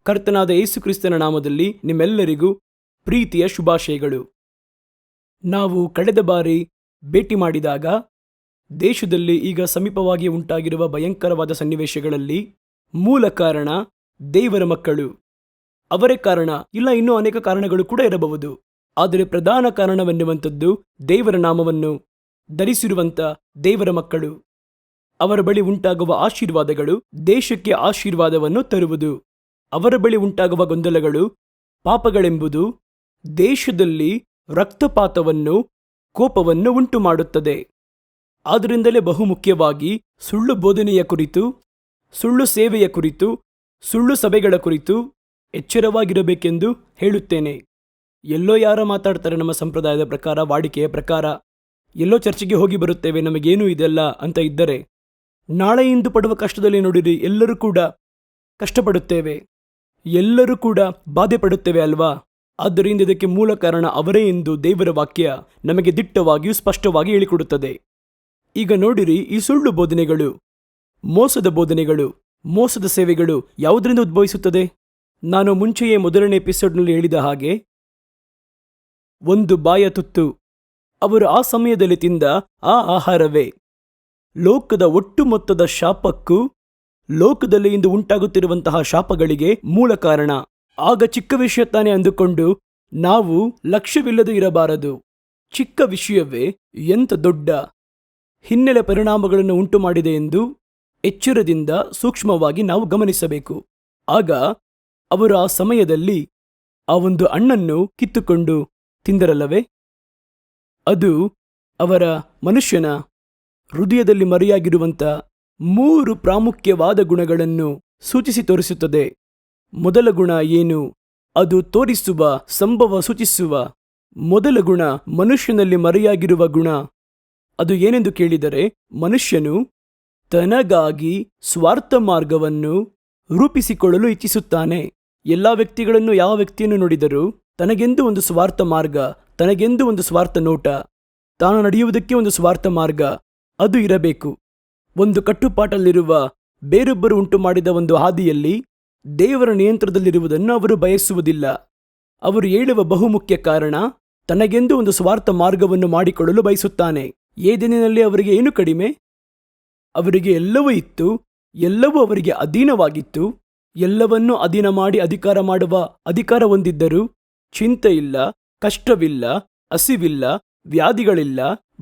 ಕರ್ತನಾದ ಯೇಸು ಕ್ರಿಸ್ತನ ನಾಮದಲ್ಲಿ ನಿಮ್ಮೆಲ್ಲರಿಗೂ ಪ್ರೀತಿಯ ಶುಭಾಶಯಗಳು. ನಾವು ಕಳೆದ ಬಾರಿ ಭೇಟಿ ಮಾಡಿದಾಗ ದೇಶದಲ್ಲಿ ಈಗ ಸಮೀಪವಾಗಿ ಉಂಟಾಗಿರುವ ಭಯಂಕರವಾದ ಸನ್ನಿವೇಶಗಳಲ್ಲಿ ಮೂಲ ಕಾರಣ ದೇವರ ಮಕ್ಕಳು. ಅವರೇ ಕಾರಣ, ಇಲ್ಲ ಇನ್ನೂ ಅನೇಕ ಕಾರಣಗಳು ಕೂಡ ಇರಬಹುದು. ಆದರೆ ಪ್ರಧಾನ ಕಾರಣವೆನ್ನುವಂಥದ್ದು ದೇವರ ನಾಮವನ್ನು ಧರಿಸಿರುವಂಥ ದೇವರ ಮಕ್ಕಳು. ಅವರ ಬಳಿ ಉಂಟಾಗುವ ಆಶೀರ್ವಾದಗಳು ದೇಶಕ್ಕೆ ಆಶೀರ್ವಾದವನ್ನು ತರುವುದು. ಅವರ ಬಳಿ ಉಂಟಾಗುವ ಗೊಂದಲಗಳು, ಪಾಪಗಳೆಂಬುದು ದೇಶದಲ್ಲಿ ರಕ್ತಪಾತವನ್ನು, ಕೋಪವನ್ನು ಉಂಟು ಮಾಡುತ್ತದೆ. ಆದ್ದರಿಂದಲೇ ಬಹುಮುಖ್ಯವಾಗಿ ಸುಳ್ಳು ಬೋಧನೆಯ ಕುರಿತು, ಸುಳ್ಳು ಸೇವೆಯ ಕುರಿತು, ಸುಳ್ಳು ಸಭೆಗಳ ಕುರಿತು ಎಚ್ಚರವಾಗಿರಬೇಕೆಂದು ಹೇಳುತ್ತೇನೆ. ಎಲ್ಲೋ ಯಾರೋ ಮಾತಾಡ್ತಾರೆ, ನಮ್ಮ ಸಂಪ್ರದಾಯದ ಪ್ರಕಾರ, ವಾಡಿಕೆಯ ಪ್ರಕಾರ, ಎಲ್ಲೋ ಚರ್ಚಿಗೆ ಹೋಗಿ ಬರುತ್ತೇವೆ, ನಮಗೇನೂ ಇದೆಲ್ಲ ಅಂತ ಇದ್ದರೆ, ನಾಳೆ ಇಂದು ಪಡುವ ಕಷ್ಟದಲ್ಲಿ ನೋಡಿರಿ, ಎಲ್ಲರೂ ಕೂಡ ಕಷ್ಟಪಡುತ್ತೇವೆ, ಎಲ್ಲರೂ ಕೂಡ ಬಾಧೆ ಪಡುತ್ತೇವೆ ಅಲ್ವಾ? ಆದ್ದರಿಂದ ಇದಕ್ಕೆ ಮೂಲ ಕಾರಣ ಅವರೇ ಎಂದು ದೇವರ ವಾಕ್ಯ ನಮಗೆ ದಿಟ್ಟವಾಗಿಯೂ ಸ್ಪಷ್ಟವಾಗಿ ಹೇಳಿಕೊಡುತ್ತದೆ. ಈಗ ನೋಡಿರಿ, ಈ ಸುಳ್ಳು ಬೋಧನೆಗಳು, ಮೋಸದ ಬೋಧನೆಗಳು, ಮೋಸದ ಸೇವೆಗಳು ಯಾವುದರಿಂದ ಉದ್ಭವಿಸುತ್ತದೆ? ನಾನು ಮುಂಚೆಯೇ ಮೊದಲನೇ ಎಪಿಸೋಡ್ನಲ್ಲಿ ಹೇಳಿದ ಹಾಗೆ, ಒಂದು ಬಾಯ ತುತ್ತು, ಅವರು ಆ ಸಮಯದಲ್ಲಿ ತಿಂದ ಆ ಆಹಾರವೇ ಲೋಕದ ಒಟ್ಟು ಮೊತ್ತದ ಶಾಪಕ್ಕೂ, ಲೋಕದಲ್ಲಿ ಇಂದು ಉಂಟಾಗುತ್ತಿರುವಂತಹ ಶಾಪಗಳಿಗೆ ಮೂಲ ಕಾರಣ. ಆಗ ಚಿಕ್ಕ ವಿಷಯ ತಾನೇ ಅಂದುಕೊಂಡು ನಾವು ಲಕ್ಷ್ಯವಿಲ್ಲದೆ ಇರಬಾರದು. ಚಿಕ್ಕ ವಿಷಯವೇ ಎಂಥ ದೊಡ್ಡ ಹಿನ್ನೆಲೆ ಪರಿಣಾಮಗಳನ್ನು ಉಂಟು ಮಾಡಿದೆ ಎಂದು ಎಚ್ಚರದಿಂದ ಸೂಕ್ಷ್ಮವಾಗಿ ನಾವು ಗಮನಿಸಬೇಕು. ಆಗ ಅವರು ಆ ಸಮಯದಲ್ಲಿ ಆ ಒಂದು ಹಣ್ಣನ್ನು ಕಿತ್ತುಕೊಂಡು ತಿಂದರಲ್ಲವೇ, ಅದು ಅವರ ಮನುಷ್ಯನ ಹೃದಯದಲ್ಲಿ ಮರೆಯಾಗಿರುವಂಥ 3 ಪ್ರಾಮುಖ್ಯವಾದ ಗುಣಗಳನ್ನು ಸೂಚಿಸಿ ತೋರಿಸುತ್ತದೆ. ಮೊದಲ ಗುಣ ಏನು? ಅದು ತೋರಿಸುವ, ಸಂಭವ ಸೂಚಿಸುವ ಮೊದಲ ಗುಣ, ಮನುಷ್ಯನಲ್ಲಿ ಮರೆಯಾಗಿರುವ ಗುಣ. ಅದು ಏನೆಂದು ಕೇಳಿದರೆ, ಮನುಷ್ಯನು ತನಗಾಗಿ ಸ್ವಾರ್ಥ ಮಾರ್ಗವನ್ನು ರೂಪಿಸಿಕೊಳ್ಳಲು ಇಚ್ಛಿಸುತ್ತಾನೆ. ಎಲ್ಲ ವ್ಯಕ್ತಿಗಳನ್ನು, ಯಾವ ವ್ಯಕ್ತಿಯನ್ನು ನೋಡಿದರೂ ತನಗೆಂದು ಒಂದು ಸ್ವಾರ್ಥ ಮಾರ್ಗ, ತನಗೆಂದು ಒಂದು ಸ್ವಾರ್ಥ ನೋಟ, ತಾನು ನಡೆಯುವುದಕ್ಕೆ ಒಂದು ಸ್ವಾರ್ಥ ಮಾರ್ಗ ಅದು ಇರಬೇಕು. ಒಂದು ಕಟ್ಟುಪಾಟಲ್ಲಿರುವ ಬೇರೊಬ್ಬರು ಉಂಟು ಮಾಡಿದ ಒಂದು ಹಾದಿಯಲ್ಲಿ ದೇವರ ನಿಯಂತ್ರಣದಲ್ಲಿರುವುದನ್ನು ಅವರು ಬಯಸುವುದಿಲ್ಲ. ಅವರು ಹೇಳುವ ಬಹುಮುಖ್ಯ ಕಾರಣ, ತನಗೆಂದು ಒಂದು ಸ್ವಾರ್ಥ ಮಾರ್ಗವನ್ನು ಮಾಡಿಕೊಳ್ಳಲು ಬಯಸುತ್ತಾನೆ. ಏದೇನಿನಲ್ಲಿ ಅವರಿಗೆ ಏನು ಕಡಿಮೆ? ಅವರಿಗೆ ಎಲ್ಲವೂ ಇತ್ತು, ಎಲ್ಲವೂ ಅವರಿಗೆ ಅಧೀನವಾಗಿತ್ತು. ಎಲ್ಲವನ್ನೂ ಅಧೀನ ಮಾಡಿ ಅಧಿಕಾರ ಮಾಡುವ ಅಧಿಕಾರ ಹೊಂದಿದ್ದರು. ಚಿಂತೆ ಇಲ್ಲ, ಕಷ್ಟವಿಲ್ಲ, ಹಸಿವಿಲ್ಲ, ವ್ಯಾಧಿಗಳಿಲ್ಲ,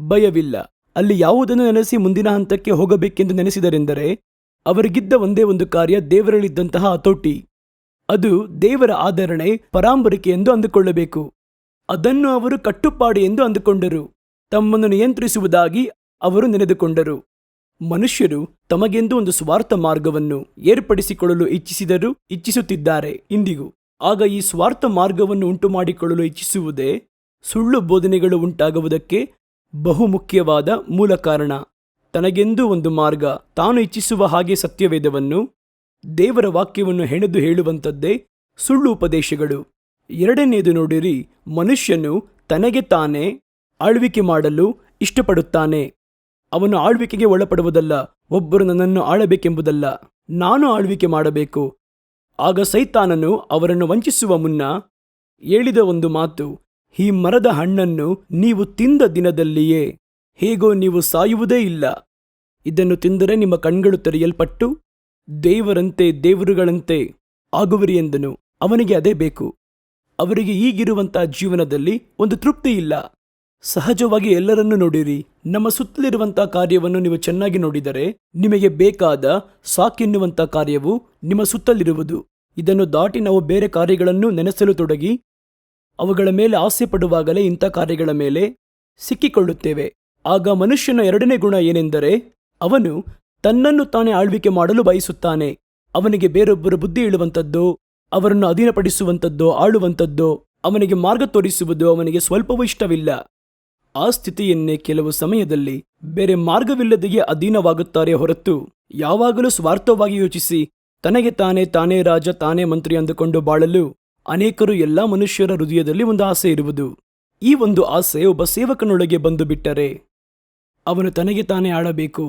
ಭಯವಿಲ್ಲ. ಅಲ್ಲಿ ಯಾವುದನ್ನು ನೆನೆಸಿ ಮುಂದಿನ ಹಂತಕ್ಕೆ ಹೋಗಬೇಕೆಂದು ನೆನೆಸಿದರೆಂದರೆ ಅವರಿಗಿದ್ದ ಒಂದೇ ಒಂದು ಕಾರ್ಯ, ದೇವರಲ್ಲಿದ್ದಂತಹ ಹತೋಟಿ. ಅದು ದೇವರ ಆಧರಣೆ, ಪರಾಂಬರಿಕೆ ಎಂದು ಅಂದುಕೊಳ್ಳಬೇಕು. ಅದನ್ನು ಅವರು ಕಟ್ಟುಪಾಡು ಎಂದು ಅಂದುಕೊಂಡರು. ತಮ್ಮನ್ನು ನಿಯಂತ್ರಿಸುವುದಾಗಿ ಅವರು ನೆನೆದುಕೊಂಡರು. ಮನುಷ್ಯರು ತಮಗೆಂದು ಒಂದು ಸ್ವಾರ್ಥ ಮಾರ್ಗವನ್ನು ಏರ್ಪಡಿಸಿಕೊಳ್ಳಲು ಇಚ್ಛಿಸುತ್ತಿದ್ದಾರೆ ಇಂದಿಗೂ. ಆಗ ಈ ಸ್ವಾರ್ಥ ಮಾರ್ಗವನ್ನು ಉಂಟು ಮಾಡಿಕೊಳ್ಳಲು ಇಚ್ಛಿಸುವುದೇ ಸುಳ್ಳು ಬೋಧನೆಗಳು ಉಂಟಾಗುವುದಕ್ಕೆ ಬಹುಮುಖ್ಯವಾದ ಮೂಲ ಕಾರಣ. ತನಗೆಂದು ಒಂದು ಮಾರ್ಗ, ತಾನು ಇಚ್ಛಿಸುವ ಹಾಗೆ ಸತ್ಯವೇದವನ್ನು, ದೇವರ ವಾಕ್ಯವನ್ನು ಹೆಣೆದು ಹೇಳುವಂಥದ್ದೇ ಸುಳ್ಳು ಉಪದೇಶಗಳು. ಎರಡನೆಯದು ನೋಡಿರಿ, ಮನುಷ್ಯನು ತನಗೆ ತಾನೇ ಆಳ್ವಿಕೆ ಮಾಡಲು ಇಷ್ಟಪಡುತ್ತಾನೆ. ಅವನು ಆಳ್ವಿಕೆಗೆ ಒಳಪಡುವುದಲ್ಲ, ಒಬ್ಬರು ನನ್ನನ್ನು ಆಳಬೇಕೆಂಬುದಲ್ಲ, ನಾನು ಆಳ್ವಿಕೆ ಮಾಡಬೇಕು. ಆಗ ಸೈತಾನನು ಅವರನ್ನು ವಂಚಿಸುವ ಮುನ್ನ ಹೇಳಿದ ಒಂದು ಮಾತು, ಈ ಮರದ ಹಣ್ಣನ್ನು ನೀವು ತಿಂದ ದಿನದಲ್ಲಿಯೇ ಹೇಗೋ ನೀವು ಸಾಯುವುದೇ ಇಲ್ಲ. ಇದನ್ನು ತಿಂದರೆ ನಿಮ್ಮ ಕಣ್ಗಳು ತೆರೆಯಲ್ಪಟ್ಟು ದೇವರಂತೆ, ದೇವರುಗಳಂತೆ ಆಗುವಿರಿ ಎಂದನು. ಅವನಿಗೆ ಅದೇ ಬೇಕು. ಅವರಿಗೆ ಈಗಿರುವಂಥ ಜೀವನದಲ್ಲಿ ಒಂದು ತೃಪ್ತಿ ಇಲ್ಲ. ಸಹಜವಾಗಿ ಎಲ್ಲರನ್ನೂ ನೋಡಿರಿ, ನಮ್ಮ ಸುತ್ತಲಿರುವಂಥ ಕಾರ್ಯವನ್ನು ನೀವು ಚೆನ್ನಾಗಿ ನೋಡಿದರೆ ನಿಮಗೆ ಬೇಕಾದ ಸಾಕೆನ್ನುವಂಥ ಕಾರ್ಯವು ನಿಮ್ಮ ಸುತ್ತಲಿರುವುದು. ಇದನ್ನು ದಾಟಿ ನಾವು ಬೇರೆ ಕಾರ್ಯಗಳನ್ನು ನೆನೆಸಲು ತೊಡಗಿ ಅವುಗಳ ಮೇಲೆ ಆಸೆ ಪಡುವಾಗಲೇ ಇಂಥ ಕಾರ್ಯಗಳ ಮೇಲೆ ಸಿಕ್ಕಿಕೊಳ್ಳುತ್ತೇವೆ. ಆಗ ಮನುಷ್ಯನ ಎರಡನೇ ಗುಣ ಏನೆಂದರೆ, ಅವನು ತನ್ನನ್ನು ತಾನೇ ಆಳ್ವಿಕೆ ಮಾಡಲು ಬಯಸುತ್ತಾನೆ. ಅವನಿಗೆ ಬೇರೊಬ್ಬರು ಬುದ್ಧಿ ಹೇಳುವಂಥದ್ದೋ, ಅವರನ್ನು ಅಧೀನಪಡಿಸುವಂಥದ್ದೋ, ಆಳುವಂಥದ್ದೋ, ಅವನಿಗೆ ಮಾರ್ಗ ತೋರಿಸುವುದು ಅವನಿಗೆ ಸ್ವಲ್ಪವೂ ಇಷ್ಟವಿಲ್ಲ. ಆ ಸ್ಥಿತಿಯನ್ನೇ ಕೆಲವು ಸಮಯದಲ್ಲಿ ಬೇರೆ ಮಾರ್ಗವಿಲ್ಲದೆಯೇ ಅಧೀನವಾಗುತ್ತಾರೆ ಹೊರತು, ಯಾವಾಗಲೂ ಸ್ವಾರ್ಥವಾಗಿ ಯೋಚಿಸಿ ತನಗೆ ತಾನೇ ರಾಜ, ತಾನೇ ಮಂತ್ರಿ ಅಂದುಕೊಂಡು ಬಾಳಲು ಅನೇಕರು, ಎಲ್ಲ ಮನುಷ್ಯರ ಹೃದಯದಲ್ಲಿ ಒಂದು ಆಸೆ ಇರುವುದು. ಈ ಒಂದು ಆಸೆ ಒಬ್ಬ ಸೇವಕನೊಳಗೆ ಬಂದು ಬಿಟ್ಟರೆ ಅವನು ತನಗೆ ತಾನೇ ಆಳಬೇಕು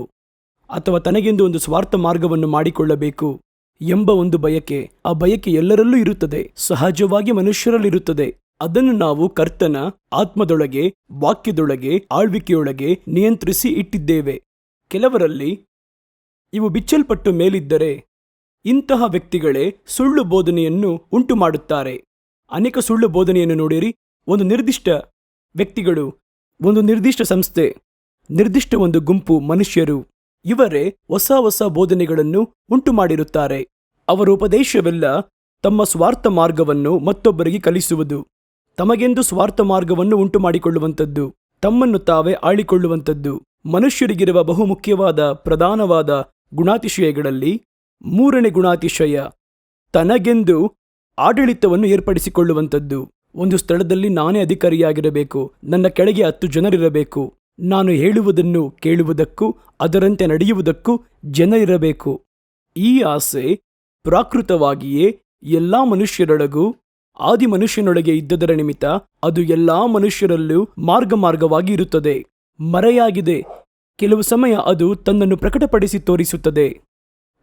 ಅಥವಾ ತನಗೆಂದು ಒಂದು ಸ್ವಾರ್ಥ ಮಾರ್ಗವನ್ನು ಮಾಡಿಕೊಳ್ಳಬೇಕು ಎಂಬ ಒಂದು ಬಯಕೆ. ಆ ಬಯಕೆ ಎಲ್ಲರಲ್ಲೂ ಇರುತ್ತದೆ, ಸಹಜವಾಗಿ ಮನುಷ್ಯರಲ್ಲಿರುತ್ತದೆ. ಅದನ್ನು ನಾವು ಕರ್ತನ ಆತ್ಮದೊಳಗೆ, ವಾಕ್ಯದೊಳಗೆ, ಆಳ್ವಿಕೆಯೊಳಗೆ ನಿಯಂತ್ರಿಸಿ ಇಟ್ಟಿದ್ದೇವೆ. ಕೆಲವರಲ್ಲಿ ಇವು ಬಿಚ್ಚಲ್ಪಟ್ಟು ಮೇಲಿದ್ದರೆ ಇಂತಹ ವ್ಯಕ್ತಿಗಳೇ ಸುಳ್ಳು ಬೋಧನೆಯನ್ನು ಉಂಟು ಮಾಡುತ್ತಾರೆ. ಅನೇಕ ಸುಳ್ಳು ಬೋಧನೆಯನ್ನು ನೋಡಿರಿ. ಒಂದು ನಿರ್ದಿಷ್ಟ ವ್ಯಕ್ತಿಗಳು, ಒಂದು ನಿರ್ದಿಷ್ಟ ಸಂಸ್ಥೆ, ನಿರ್ದಿಷ್ಟ ಒಂದು ಗುಂಪು ಮನುಷ್ಯರು, ಇವರೇ ಹೊಸ ಹೊಸ ಬೋಧನೆಗಳನ್ನು ಉಂಟು ಮಾಡಿರುತ್ತಾರೆ. ಅವರ ಉಪದೇಶವೆಲ್ಲ ತಮ್ಮ ಸ್ವಾರ್ಥ ಮಾರ್ಗವನ್ನು ಮತ್ತೊಬ್ಬರಿಗೆ ಕಲಿಸುವುದು, ತಮಗೆಂದು ಸ್ವಾರ್ಥ ಮಾರ್ಗವನ್ನು ಉಂಟು ಮಾಡಿಕೊಳ್ಳುವಂಥದ್ದು, ತಮ್ಮನ್ನು ತಾವೇ ಆಳಿಕೊಳ್ಳುವಂಥದ್ದು. ಮನುಷ್ಯರಿಗಿರುವ ಬಹುಮುಖ್ಯವಾದ ಪ್ರಧಾನವಾದ ಗುಣಾತಿಶಯಗಳಲ್ಲಿ ಮೂರನೇ ಗುಣಾತಿಶಯ ತನಗೆಂದು ಆಡಳಿತವನ್ನು ಏರ್ಪಡಿಸಿಕೊಳ್ಳುವಂಥದ್ದು. ಒಂದು ಸ್ಥಳದಲ್ಲಿ ನಾನೇ ಅಧಿಕಾರಿಯಾಗಿರಬೇಕು, ನನ್ನ ಕೆಳಗೆ 10 ಜನರಿರಬೇಕು, ನಾನು ಹೇಳುವುದನ್ನು ಕೇಳುವುದಕ್ಕೂ ಅದರಂತೆ ನಡೆಯುವುದಕ್ಕೂ ಜನರಿರಬೇಕು. ಈ ಆಸೆ ಪ್ರಾಕೃತವಾಗಿಯೇ ಎಲ್ಲಾ ಮನುಷ್ಯರೊಳಗೂ ಆದಿ ಮನುಷ್ಯನೊಳಗೆ ಇದ್ದದರ ನಿಮಿತ್ತ ಅದು ಎಲ್ಲಾ ಮನುಷ್ಯರಲ್ಲೂ ಮಾರ್ಗವಾಗಿ ಇರುತ್ತದೆ, ಮರೆಯಾಗಿದೆ. ಕೆಲವು ಸಮಯ ಅದು ತನ್ನನ್ನು ಪ್ರಕಟಪಡಿಸಿ ತೋರಿಸುತ್ತದೆ.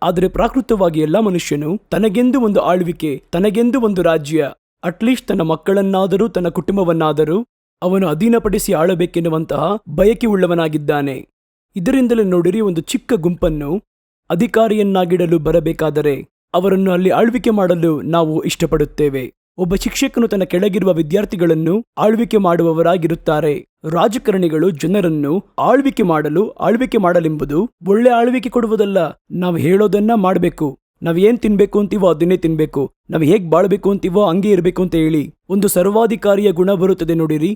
ಆದರೆ ಪ್ರಾಕೃತವಾಗಿ ಎಲ್ಲ ಮನುಷ್ಯನು ತನಗೆಂದು ಒಂದು ಆಳ್ವಿಕೆ, ತನಗೆಂದು ಒಂದು ರಾಜ್ಯ, ಅಟ್ಲೀಸ್ಟ್ ತನ್ನ ಮಕ್ಕಳನ್ನಾದರೂ ತನ್ನ ಕುಟುಂಬವನ್ನಾದರೂ ಅವನು ಅಧೀನಪಡಿಸಿ ಆಳಬೇಕೆನ್ನುವಂತಹ ಬಯಕೆ ಉಳ್ಳವನಾಗಿದ್ದಾನೆ. ಇದರಿಂದಲೇ ನೋಡಿರಿ, ಒಂದು ಚಿಕ್ಕ ಗುಂಪನ್ನು ಅಧಿಕಾರಿಯನ್ನಾಗಿಡಲು ಬರಬೇಕಾದರೆ ಅವರನ್ನು ಅಲ್ಲಿ ಆಳ್ವಿಕೆ ಮಾಡಲು ನಾವು ಇಷ್ಟಪಡುತ್ತೇವೆ. ಒಬ್ಬ ಶಿಕ್ಷಕನು ತನ್ನ ಕೆಳಗಿರುವ ವಿದ್ಯಾರ್ಥಿಗಳನ್ನು ಆಳ್ವಿಕೆ ಮಾಡುವವರಾಗಿರುತ್ತಾರೆ. ರಾಜಕಾರಣಿಗಳು ಜನರನ್ನು ಆಳ್ವಿಕೆ ಮಾಡಲೆಂಬುದು ಒಳ್ಳೆ ಆಳ್ವಿಕೆ ಕೊಡುವುದಲ್ಲ. ನಾವು ಹೇಳೋದನ್ನ ಮಾಡಬೇಕು, ನಾವು ಏನ್ ತಿನ್ಬೇಕು ಅಂತೀವೋ ಅದನ್ನೇ ತಿನ್ಬೇಕು, ನಾವು ಹೇಗ್ ಬಾಳ್ಬೇಕು ಅಂತೀವೋ ಹಂಗೆ ಇರಬೇಕು ಅಂತ ಹೇಳಿ ಒಂದು ಸರ್ವಾಧಿಕಾರಿಯ ಗುಣ ಬರುತ್ತದೆ ನೋಡಿರಿ.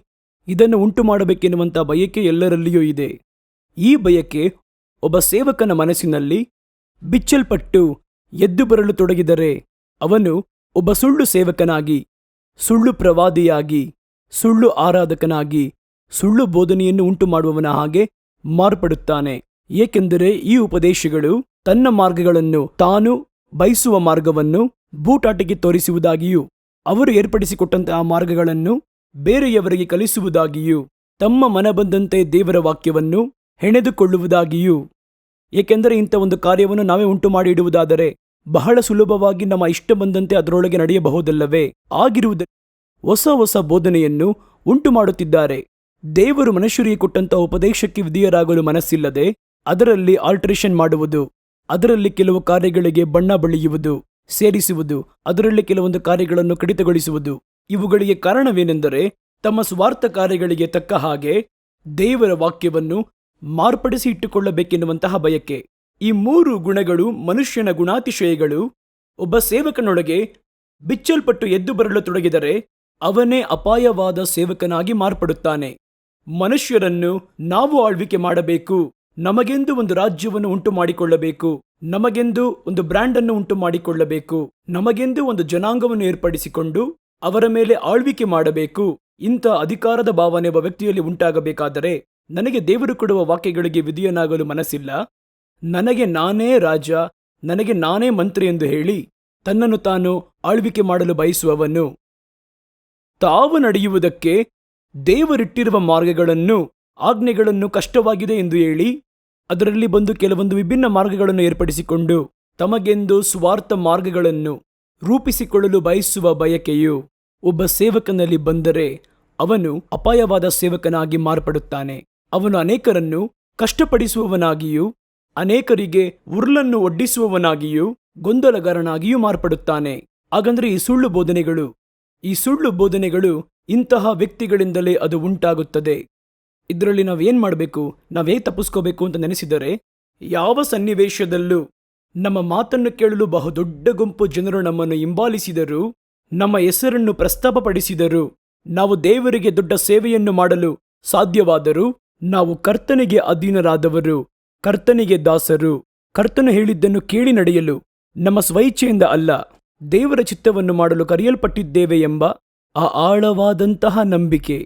ಇದನ್ನು ಉಂಟು ಮಾಡಬೇಕೆನ್ನುವಂಥ ಬಯಕೆ ಎಲ್ಲರಲ್ಲಿಯೂ ಇದೆ. ಈ ಬಯಕೆ ಒಬ್ಬ ಸೇವಕನ ಮನಸ್ಸಿನಲ್ಲಿ ಬಿಚ್ಚಲ್ಪಟ್ಟು ಎದ್ದು ಬರಲು ತೊಡಗಿದರೆ ಅವನು ಒಬ್ಬ ಸುಳ್ಳು ಸೇವಕನಾಗಿ, ಸುಳ್ಳು ಪ್ರವಾದಿಯಾಗಿ, ಸುಳ್ಳು ಆರಾಧಕನಾಗಿ, ಸುಳ್ಳು ಬೋಧನೆಯನ್ನು ಉಂಟು ಮಾಡುವವನ ಹಾಗೆ ಮಾರ್ಪಡುತ್ತಾನೆ. ಏಕೆಂದರೆ ಈ ಉಪದೇಶಗಳು ತನ್ನ ಮಾರ್ಗಗಳನ್ನು, ತಾನು ಬಯಸುವ ಮಾರ್ಗವನ್ನು ಬೂಟಾಟಿಗೆ ತೋರಿಸುವುದಾಗಿಯೂ, ಅವರು ಏರ್ಪಡಿಸಿಕೊಟ್ಟಂತಹ ಮಾರ್ಗಗಳನ್ನು ಬೇರೆಯವರಿಗೆ ಕಲಿಸುವುದಾಗಿಯೂ, ತಮ್ಮ ಮನ ಬಂದಂತೆ ದೇವರ ವಾಕ್ಯವನ್ನು ಹೆಣೆದುಕೊಳ್ಳುವುದಾಗಿಯೂ. ಏಕೆಂದರೆ ಇಂಥ ಒಂದು ಕಾರ್ಯವನ್ನು ನಾವೇ ಉಂಟು ಮಾಡಿ ಇಡುವುದಾದರೆ ಬಹಳ ಸುಲಭವಾಗಿ ನಮ್ಮ ಇಷ್ಟ ಬಂದಂತೆ ಅದರೊಳಗೆ ನಡೆಯಬಹುದಲ್ಲವೇ? ಆಗಿರುವುದ ಹೊಸ ಹೊಸ ಬೋಧನೆಯನ್ನು ಉಂಟು ಮಾಡುತ್ತಿದ್ದಾರೆ. ದೇವರು ಮನುಷ್ಯರಿಗೆ ಕೊಟ್ಟಂತಹ ಉಪದೇಶಕ್ಕೆ ವಿಧೇಯರಾಗಲು ಮನಸ್ಸಿಲ್ಲದೆ ಅದರಲ್ಲಿ ಆಲ್ಟ್ರೇಷನ್ ಮಾಡುವುದು, ಅದರಲ್ಲಿ ಕೆಲವು ಕಾರ್ಯಗಳಿಗೆ ಬಣ್ಣ ಬಳಿಯುವುದು, ಸೇರಿಸುವುದು, ಅದರಲ್ಲಿ ಕೆಲವೊಂದು ಕಾರ್ಯಗಳನ್ನು ಕಡಿತಗೊಳಿಸುವುದು. ಇವುಗಳಿಗೆ ಕಾರಣವೇನೆಂದರೆ ತಮ್ಮ ಸ್ವಾರ್ಥ ಕಾರ್ಯಗಳಿಗೆ ತಕ್ಕ ಹಾಗೆ ದೇವರ ವಾಕ್ಯವನ್ನು ಮಾರ್ಪಡಿಸಿ ಇಟ್ಟುಕೊಳ್ಳಬೇಕೆನ್ನುವಂತಹ ಬಯಕೆ. ಈ 3 ಗುಣಗಳು ಮನುಷ್ಯನ ಗುಣಾತಿಶಯಗಳು ಒಬ್ಬ ಸೇವಕನೊಳಗೆ ಬಿಚ್ಚಲ್ಪಟ್ಟು ಎದ್ದು ಬರಲು ತೊಡಗಿದರೆ ಅವನೇ ಅಪಾಯವಾದ ಸೇವಕನಾಗಿ ಮಾರ್ಪಡುತ್ತಾನೆ. ಮನುಷ್ಯರನ್ನು ನಾವು ಆಳ್ವಿಕೆ ಮಾಡಬೇಕು, ನಮಗೆಂದು ಒಂದು ರಾಜ್ಯವನ್ನು ಉಂಟು ಮಾಡಿಕೊಳ್ಳಬೇಕು, ನಮಗೆಂದು ಒಂದು ಬ್ರ್ಯಾಂಡ್ ಅನ್ನು ಉಂಟು ಮಾಡಿಕೊಳ್ಳಬೇಕು, ನಮಗೆಂದು ಒಂದು ಜನಾಂಗವನ್ನು ಏರ್ಪಡಿಸಿಕೊಂಡು ಅವರ ಮೇಲೆ ಆಳ್ವಿಕೆ ಮಾಡಬೇಕು. ಇಂಥ ಅಧಿಕಾರದ ಭಾವನೆ ಒಬ್ಬ ವ್ಯಕ್ತಿಯಲ್ಲಿ ಉಂಟಾಗಬೇಕಾದರೆ ನನಗೆ ದೇವರು ಕೊಡುವ ವಾಕ್ಯಗಳಿಗೆ ವಿಧೇಯನಾಗಲು ಮನಸ್ಸಿಲ್ಲ, ನನಗೆ ನಾನೇ ರಾಜ, ನನಗೆ ನಾನೇ ಮಂತ್ರಿ ಎಂದು ಹೇಳಿ ತನ್ನನ್ನು ತಾನು ಆಳ್ವಿಕೆ ಮಾಡಲು ಬಯಸುವವನು ತಾವು ನಡೆಯುವುದಕ್ಕೆ ದೇವರಿಟ್ಟಿರುವ ಮಾರ್ಗಗಳನ್ನು, ಆಜ್ಞೆಗಳನ್ನು ಕಷ್ಟವಾಗಿದೆ ಎಂದು ಹೇಳಿ ಅದರಲ್ಲಿ ಬಂದು ಕೆಲವೊಂದು ವಿಭಿನ್ನ ಮಾರ್ಗಗಳನ್ನು ಏರ್ಪಡಿಸಿಕೊಂಡು ತಮಗೆಂದು ಸ್ವಾರ್ಥ ಮಾರ್ಗಗಳನ್ನು ರೂಪಿಸಿಕೊಳ್ಳಲು ಬಯಸುವ ಬಯಕೆಯು ಒಬ್ಬ ಸೇವಕನಲ್ಲಿ ಬಂದರೆ ಅವನು ಅಪಾಯವಾದ ಸೇವಕನಾಗಿ ಮಾರ್ಪಡುತ್ತಾನೆ. ಅವನು ಅನೇಕರನ್ನು ಕಷ್ಟಪಡಿಸುವವನಾಗಿಯೂ, ಅನೇಕರಿಗೆ ಉರುಳನ್ನು ಒಡ್ಡಿಸುವವನಾಗಿಯೂ, ಗೊಂದಲಗಾರನಾಗಿಯೂ ಮಾರ್ಪಡುತ್ತಾನೆ. ಹಾಗಂದ್ರೆ ಈ ಸುಳ್ಳು ಬೋಧನೆಗಳು ಇಂತಹ ವ್ಯಕ್ತಿಗಳಿಂದಲೇ ಅದು ಉಂಟಾಗುತ್ತದೆ. ಇದರಲ್ಲಿ ನಾವೇನ್ ಮಾಡಬೇಕು, ನಾವೇ ತಪ್ಪಿಸ್ಕೋಬೇಕು ಅಂತ ನೆನೆಸಿದರೆ, ಯಾವ ಸನ್ನಿವೇಶದಲ್ಲೂ ನಮ್ಮ ಮಾತನ್ನು ಕೇಳಲು ಬಹುದೊಡ್ಡ ಗುಂಪು ಜನರು ನಮ್ಮನ್ನು ಹಿಂಬಾಲಿಸಿದರೂ, ನಮ್ಮ ಹೆಸರನ್ನು ಪ್ರಸ್ತಾಪಪಡಿಸಿದರೂ, ನಾವು ದೇವರಿಗೆ ದೊಡ್ಡ ಸೇವೆಯನ್ನು ಮಾಡಲು ಸಾಧ್ಯವಾದರೂ, ನಾವು ಕರ್ತನಿಗೆ ಅಧೀನರಾದವರು, ಕರ್ತನಿಗೆ ದಾಸರು, ಕರ್ತನು ಹೇಳಿದ್ದನ್ನು ಕೇಳಿ ನಡೆಯಲು ನಮ್ಮ ಸ್ವಇಚ್ಛೆಯಿಂದ ಅಲ್ಲ, ದೇವರ ಚಿತ್ತವನ್ನು ಮಾಡಲು ಕರೆಯಲ್ಪಟ್ಟಿದ್ದೇವೆ ಎಂಬ ಆ ಆಳವಾದಂತಹ ನಂಬಿಕೆ,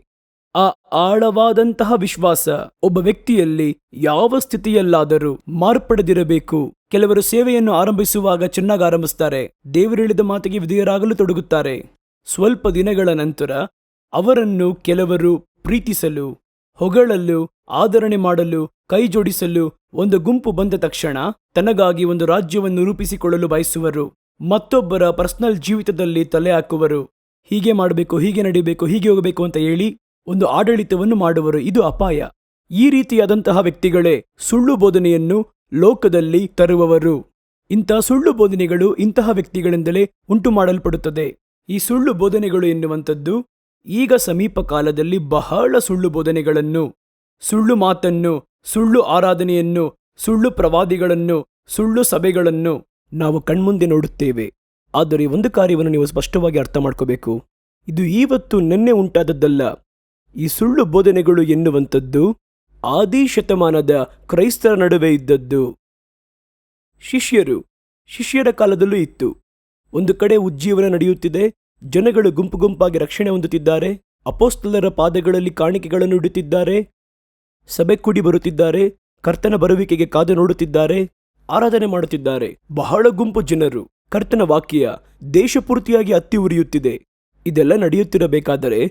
ಆ ಆಳವಾದಂತಹ ವಿಶ್ವಾಸ ಒಬ್ಬ ವ್ಯಕ್ತಿಯಲ್ಲಿ ಯಾವ ಸ್ಥಿತಿಯಲ್ಲಾದರೂ ಮಾರ್ಪಡದಿರಬೇಕು. ಕೆಲವರು ಸೇವೆಯನ್ನು ಆರಂಭಿಸುವಾಗ ಚೆನ್ನಾಗಿ ಆರಂಭಿಸ್ತಾರೆ, ದೇವರು ಹೇಳಿದ ಮಾತಿಗೆ ವಿಧೇಯರಾಗಲು ತೊಡಗುತ್ತಾರೆ. ಸ್ವಲ್ಪ ದಿನಗಳ ನಂತರ ಅವರನ್ನು ಕೆಲವರು ಪ್ರೀತಿಸಲು, ಹೊಗಳಲು, ಆದರಣೆ ಮಾಡಲು, ಕೈ ಜೋಡಿಸಲು ಒಂದು ಗುಂಪು ಬಂದ ತಕ್ಷಣ ತನಗಾಗಿ ಒಂದು ರಾಜ್ಯವನ್ನು ರೂಪಿಸಿಕೊಳ್ಳಲು ಬಯಸುವರು. ಮತ್ತೊಬ್ಬರ ಪರ್ಸನಲ್ ಜೀವಿತದಲ್ಲಿ ತಲೆ ಹಾಕುವರು. ಹೀಗೆ ಮಾಡಬೇಕು, ಹೀಗೆ ನಡಿಬೇಕು, ಹೀಗೆ ಹೋಗಬೇಕು ಅಂತ ಹೇಳಿ ಒಂದು ಆಡಳಿತವನ್ನು ಮಾಡುವರು. ಇದು ಅಪಾಯ. ಈ ರೀತಿಯಾದಂತಹ ವ್ಯಕ್ತಿಗಳೇ ಸುಳ್ಳು ಬೋಧನೆಯನ್ನು ಲೋಕದಲ್ಲಿ ತರುವವರು. ಇಂಥ ಸುಳ್ಳು ಬೋಧನೆಗಳು ಇಂತಹ ವ್ಯಕ್ತಿಗಳಿಂದಲೇ ಉಂಟು ಮಾಡಲ್ಪಡುತ್ತದೆ. ಈ ಸುಳ್ಳು ಬೋಧನೆಗಳು ಎನ್ನುವಂಥದ್ದು ಈಗ ಸಮೀಪ ಕಾಲದಲ್ಲಿ ಬಹಳ ಸುಳ್ಳು ಬೋಧನೆಗಳನ್ನು, ಸುಳ್ಳು ಮಾತನ್ನು, ಸುಳ್ಳು ಆರಾಧನೆಯನ್ನು, ಸುಳ್ಳು ಪ್ರವಾದಿಗಳನ್ನು, ಸುಳ್ಳು ಸಭೆಗಳನ್ನು ನಾವು ಕಣ್ಮುಂದೆ ನೋಡುತ್ತೇವೆ. ಆದರೆ ಒಂದು ಕಾರ್ಯವನ್ನು ನೀವು ಸ್ಪಷ್ಟವಾಗಿ ಅರ್ಥ ಮಾಡ್ಕೋಬೇಕು. ಇದು ಇವತ್ತು ನಿನ್ನೆ ಉಂಟಾದದ್ದಲ್ಲ. ಈ ಸುಳ್ಳು ಬೋಧನೆಗಳು ಎನ್ನುವಂಥದ್ದು ಆದಿ ಶತಮಾನದ ಕ್ರೈಸ್ತರ ನಡುವೆ ಇದ್ದದ್ದು. ಶಿಷ್ಯರ ಕಾಲದಲ್ಲೂ ಇತ್ತು. ಒಂದು ಕಡೆ ಉಜ್ಜೀವನ ನಡೆಯುತ್ತಿದೆ. ಜನಗಳು ಗುಂಪು ಗುಂಪಾಗಿ ರಕ್ಷಣೆ ಹೊಂದುತ್ತಿದ್ದಾರೆ. ಅಪೊಸ್ತಲರ ಪಾದಗಳಲ್ಲಿ ಕಾಣಿಕೆಗಳನ್ನು ಇಡುತ್ತಿದ್ದಾರೆ. ಸಭೆ ಕೂಡಿ ಬರುತ್ತಿದ್ದಾರೆ. ಕರ್ತನ ಬರುವಿಕೆಗೆ ಕಾದು ನೋಡುತ್ತಿದ್ದಾರೆ. ಆರಾಧನೆ ಮಾಡುತ್ತಿದ್ದಾರೆ. ಬಹಳ ಗುಂಪು ಜನರು. ಕರ್ತನ ವಾಕ್ಯ ದೇಶಪೂರ್ತಿಯಾಗಿ ಹತ್ತಿ ಉರಿಯುತ್ತಿದೆ. ಇದೆಲ್ಲ ನಡೆಯುತ್ತಿರಬೇಕಾದರೆ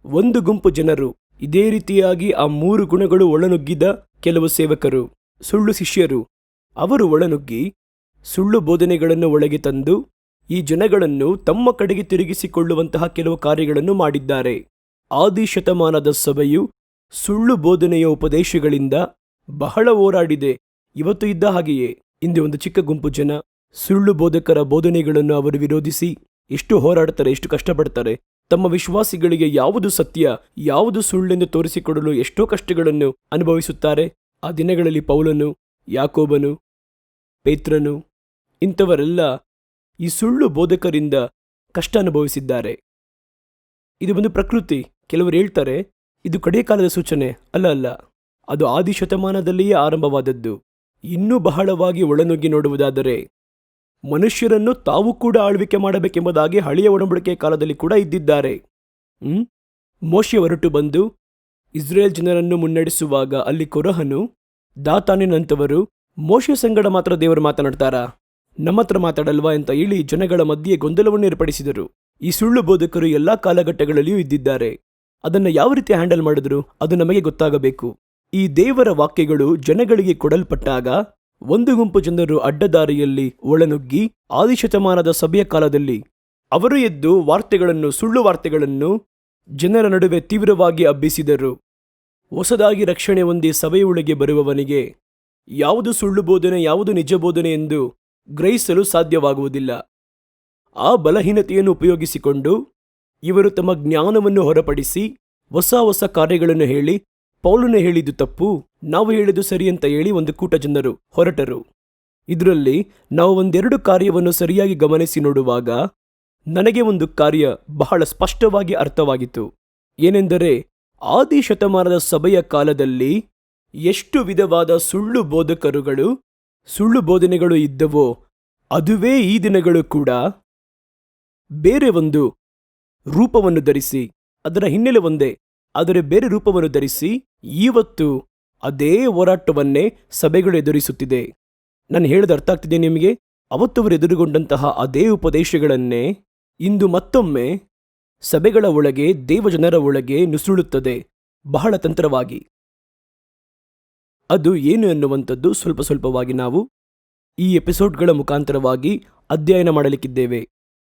ಒಂದು ಗುಂಪು ಜನರು, ಇದೇ ರೀತಿಯಾಗಿ ಆ 3 ಗುಣಗಳು ಒಳನುಗ್ಗಿದ ಕೆಲವು ಸೇವಕರು, ಸುಳ್ಳು ಶಿಷ್ಯರು, ಅವರು ಒಳನುಗ್ಗಿ ಸುಳ್ಳು ಬೋಧನೆಗಳನ್ನು ಒಳಗೆ ತಂದು ಈ ಜನಗಳನ್ನು ತಮ್ಮ ಕಡೆಗೆ ತಿರುಗಿಸಿಕೊಳ್ಳುವಂತಹ ಕೆಲವು ಕಾರ್ಯಗಳನ್ನು ಮಾಡಿದ್ದಾರೆ. ಆದಿ ಶತಮಾನದ ಸಭೆಯು ಸುಳ್ಳು ಬೋಧನೆಯ ಉಪದೇಶಗಳಿಂದ ಬಹಳ ಹೋರಾಡಿದೆ. ಇವತ್ತು ಇದ್ದ ಹಾಗೆಯೇ ಹಿಂದೆ ಒಂದು ಚಿಕ್ಕ ಗುಂಪು ಜನ ಸುಳ್ಳು ಬೋಧಕರ ಬೋಧನೆಗಳನ್ನು ಅವರು ವಿರೋಧಿಸಿ ಎಷ್ಟು ಹೋರಾಡ್ತಾರೆ, ಎಷ್ಟು ಕಷ್ಟಪಡ್ತಾರೆ. ತಮ್ಮ ವಿಶ್ವಾಸಿಗಳಿಗೆ ಯಾವುದು ಸತ್ಯ, ಯಾವುದು ಸುಳ್ಳೆಂದು ತೋರಿಸಿಕೊಡಲು ಎಷ್ಟೋ ಕಷ್ಟಗಳನ್ನು ಅನುಭವಿಸುತ್ತಾರೆ. ಆ ದಿನಗಳಲ್ಲಿ ಪೌಲನು, ಯಾಕೋಬನು, ಪೇತ್ರನು ಇಂಥವರೆಲ್ಲ ಈ ಸುಳ್ಳು ಬೋಧಕರಿಂದ ಕಷ್ಟ ಅನುಭವಿಸಿದ್ದಾರೆ. ಇದು ಒಂದು ಪ್ರಕೃತಿ. ಕೆಲವರು ಹೇಳ್ತಾರೆ ಇದು ಕಡೆಯ ಕಾಲದ ಸೂಚನೆ. ಅಲ್ಲ, ಅದು ಆದಿ ಶತಮಾನದಲ್ಲಿಯೇ ಆರಂಭವಾದದ್ದು. ಇನ್ನೂ ಬಹಳವಾಗಿ ಒಳನುಗ್ಗಿ ನೋಡುವುದಾದರೆ ಮನುಷ್ಯರನ್ನು ತಾವು ಕೂಡ ಆಳ್ವಿಕೆ ಮಾಡಬೇಕೆಂಬುದಾಗಿ ಹಳೆಯ ಒಡಂಬಡಿಕೆಯ ಕಾಲದಲ್ಲಿ ಕೂಡ ಇದ್ದಿದ್ದಾರೆ. ಮೋಶೆ ಹೊರಟು ಬಂದು ಇಸ್ರೇಲ್ ಜನರನ್ನು ಮುನ್ನಡೆಸುವಾಗ ಅಲ್ಲಿ ಕೊರಹನು, ದಾತಾನಿನಂತವರು ಮೋಶೆ ಸಂಗಡ ಮಾತ್ರ ದೇವರು ಮಾತನಾಡ್ತಾರಾ, ನಮ್ಮ ಹತ್ರ ಮಾತಾಡಲ್ವಾ ಅಂತ ಹೇಳಿ ಜನಗಳ ಮಧ್ಯೆ ಗೊಂದಲವನ್ನು ಏರ್ಪಡಿಸಿದರು. ಈ ಸುಳ್ಳು ಬೋಧಕರು ಎಲ್ಲಾ ಕಾಲಘಟ್ಟಗಳಲ್ಲಿಯೂ ಇದ್ದಿದ್ದಾರೆ. ಅದನ್ನು ಯಾವ ರೀತಿ ಹ್ಯಾಂಡಲ್ ಮಾಡಿದ್ರು ಅದು ನಮಗೆ ಗೊತ್ತಾಗಬೇಕು. ಈ ದೇವರ ವಾಕ್ಯಗಳು ಜನಗಳಿಗೆ ಕೊಡಲ್ಪಟ್ಟಾಗ ಒಂದು ಗುಂಪು ಜನರು ಅಡ್ಡದಾರಿಯಲ್ಲಿ ಒಳನುಗ್ಗಿ ಆದಿಶತಮಾನದ ಸಭೆಯ ಕಾಲದಲ್ಲಿ ಅವರು ಎದ್ದು ವಾರ್ತೆಗಳನ್ನು, ಸುಳ್ಳು ವಾರ್ತೆಗಳನ್ನು ಜನರ ನಡುವೆ ತೀವ್ರವಾಗಿ ಹಬ್ಬಿಸಿದರು. ಹೊಸದಾಗಿ ರಕ್ಷಣೆ ಹೊಂದಿ ಸಭೆಯೊಳಗೆ ಬರುವವನಿಗೆ ಯಾವುದು ಸುಳ್ಳು ಬೋಧನೆ, ಯಾವುದು ನಿಜ ಬೋಧನೆ ಎಂದು ಗ್ರಹಿಸಲು ಸಾಧ್ಯವಾಗುವುದಿಲ್ಲ. ಆ ಬಲಹೀನತೆಯನ್ನು ಉಪಯೋಗಿಸಿಕೊಂಡು ಇವರು ತಮ್ಮ ಜ್ಞಾನವನ್ನು ಹೊರಪಡಿಸಿ ಹೊಸ ಕಾರ್ಯಗಳನ್ನು ಹೇಳಿ, ಪೌಲನು ಹೇಳಿದ್ದು ತಪ್ಪು, ನಾವು ಹೇಳಿದ್ದು ಸರಿ ಅಂತ ಹೇಳಿ ಒಂದು ಕೂಟ ಜನರು ಹೊರಟರು. ಇದರಲ್ಲಿ ನಾವು 1-2 ಕಾರ್ಯವನ್ನು ಸರಿಯಾಗಿ ಗಮನಿಸಿ ನೋಡುವಾಗ ನನಗೆ ಒಂದು ಕಾರ್ಯ ಬಹಳ ಸ್ಪಷ್ಟವಾಗಿ ಅರ್ಥವಾಗಿತ್ತು. ಏನೆಂದರೆ ಆದಿ ಶತಮಾನದ ಸಭೆಯ ಕಾಲದಲ್ಲಿ ಎಷ್ಟು ವಿಧವಾದ ಸುಳ್ಳು ಬೋಧಕರುಗಳು, ಸುಳ್ಳು ಬೋಧನೆಗಳು ಇದ್ದವೋ ಅದುವೇ ಈ ದಿನಗಳು ಕೂಡ ಬೇರೆ ಒಂದು ರೂಪವನ್ನು ಧರಿಸಿ, ಅದರ ಹಿನ್ನೆಲೆ ಒಂದೇ ಆದರೆ ಬೇರೆ ರೂಪವನ್ನು ಧರಿಸಿ ಇವತ್ತು ಅದೇ ಹೋರಾಟವನ್ನೇ ಸಭೆಗಳು ಎದುರಿಸುತ್ತಿದೆ. ನಾನು ಹೇಳೋದು ಅರ್ಥ ಆಗ್ತಿದೆ ನಿಮಗೆ? ಅವತ್ತವರು ಎದುರುಗೊಂಡಂತಹ ಅದೇ ಉಪದೇಶಗಳನ್ನೇ ಇಂದು ಮತ್ತೊಮ್ಮೆ ಸಭೆಗಳ ಒಳಗೆ, ದೇವಜನರ ಒಳಗೆ ನುಸುಳುತ್ತದೆ ಬಹಳ ತಂತ್ರವಾಗಿ. ಅದು ಏನು ಎನ್ನುವಂಥದ್ದು ಸ್ವಲ್ಪವಾಗಿ ನಾವು ಈ ಎಪಿಸೋಡ್ಗಳ ಮುಖಾಂತರವಾಗಿ ಅಧ್ಯಯನ ಮಾಡಲಿಕ್ಕಿದ್ದೇವೆ.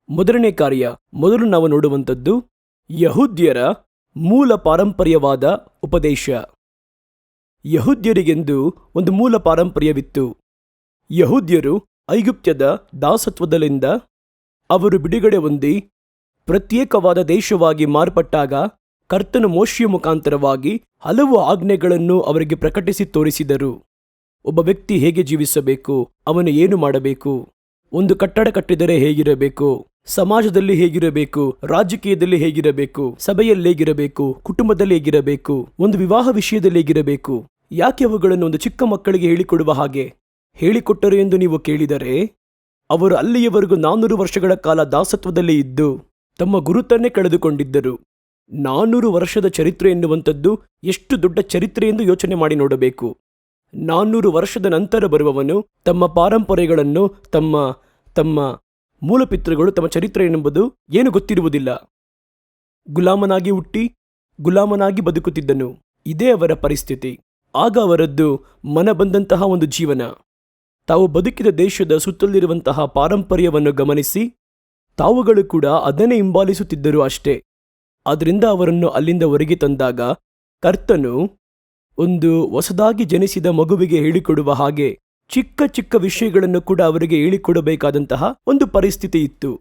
ಮೊದಲನೇ ಕಾರ್ಯ, ಮೊದಲು ನಾವು ನೋಡುವಂಥದ್ದು ಯಹೂದ್ಯರ ಮೂಲ ಪಾರಂಪರ್ಯವಾದ ಉಪದೇಶ. ಯಹೂದ್ಯರಿಗೆಂದು ಒಂದು ಮೂಲ ಪಾರಂಪರ್ಯವಿತ್ತು. ಯಹೂದ್ಯರು ಐಗುಪ್ತ್ಯದ ದಾಸತ್ವದಲ್ಲಿಂದ ಅವರು ಬಿಡುಗಡೆ ಹೊಂದಿ ಪ್ರತ್ಯೇಕವಾದ ದೇಶವಾಗಿ ಮಾರ್ಪಟ್ಟಾಗ ಕರ್ತನು ಮೋಶೆಯ ಮುಖಾಂತರವಾಗಿ ಹಲವು ಆಜ್ಞೆಗಳನ್ನು ಅವರಿಗೆ ಪ್ರಕಟಿಸಿ ತೋರಿಸಿದರು. ಒಬ್ಬ ವ್ಯಕ್ತಿ ಹೇಗೆ ಜೀವಿಸಬೇಕು, ಅವನು ಏನು ಮಾಡಬೇಕು, ಒಂದು ಕಟ್ಟಡ ಕಟ್ಟಿದರೆ ಹೇಗಿರಬೇಕು, ಸಮಾಜದಲ್ಲಿ ಹೇಗಿರಬೇಕು, ರಾಜಕೀಯದಲ್ಲಿ ಹೇಗಿರಬೇಕು, ಸಭೆಯಲ್ಲಿ ಹೇಗಿರಬೇಕು, ಕುಟುಂಬದಲ್ಲಿ ಹೇಗಿರಬೇಕು, ಒಂದು ವಿವಾಹ ವಿಷಯದಲ್ಲಿ ಹೇಗಿರಬೇಕು. ಯಾಕೆ ಅವುಗಳನ್ನು ಒಂದು ಚಿಕ್ಕ ಮಕ್ಕಳಿಗೆ ಹೇಳಿಕೊಡುವ ಹಾಗೆ ಹೇಳಿಕೊಟ್ಟರು ಎಂದು ನೀವು ಕೇಳಿದರೆ, ಅವರು ಅಲ್ಲಿಯವರೆಗೂ 400 ವರ್ಷಗಳ ಕಾಲ ದಾಸತ್ವದಲ್ಲಿ ಇದ್ದು ತಮ್ಮ ಗುರುತನ್ನೇ ಕಳೆದುಕೊಂಡಿದ್ದರು. 400 ವರ್ಷದ ಚರಿತ್ರೆ ಎನ್ನುವಂಥದ್ದು ಎಷ್ಟು ದೊಡ್ಡ ಚರಿತ್ರೆ ಎಂದು ಯೋಚನೆ ಮಾಡಿ ನೋಡಬೇಕು. 400 ವರ್ಷದ ನಂತರ ಬರುವವನು ತಮ್ಮ ಪಾರಂಪರೆಗಳನ್ನು, ತಮ್ಮ ಮೂಲಪಿತೃಗಳು, ತಮ್ಮ ಚರಿತ್ರೆ ಎನ್ನುವುದು ಏನು ಗೊತ್ತಿರುವುದಿಲ್ಲ. ಗುಲಾಮನಾಗಿ ಹುಟ್ಟಿ ಗುಲಾಮನಾಗಿ ಬದುಕುತ್ತಿದ್ದನು. ಇದೇ ಅವರ ಪರಿಸ್ಥಿತಿ. ಆಗ ಅವರದ್ದು ಮನ ಬಂದಂತಹ ಒಂದು ಜೀವನ. ತಾವು ಬದುಕಿದ ದೇಶದ ಸುತ್ತಲಿರುವಂತಹ ಪಾರಂಪರ್ಯವನ್ನು ಗಮನಿಸಿ ತಾವುಗಳು ಕೂಡ ಅದನ್ನೇ ಹಿಂಬಾಲಿಸುತ್ತಿದ್ದರು ಅಷ್ಟೇ. ಅದರಿಂದ ಅವರನ್ನು ಅಲ್ಲಿಂದ ಹೊರಗೆ ತಂದಾಗ ಕರ್ತನು ಒಂದು ಹೊಸದಾಗಿ ಜನಿಸಿದ ಮಗುವಿಗೆ ಹೇಳಿಕೊಡುವ ಹಾಗೆ ಚಿಕ್ಕ ಚಿಕ್ಕ ವಿಷಯಗಳನ್ನು ಕೂಡ ಅವರಿಗೆ ಹೇಳಿಕೊಡಬೇಕಾದಂತಹ ಒಂದು ಪರಿಸ್ಥಿತಿ ಇತ್ತು.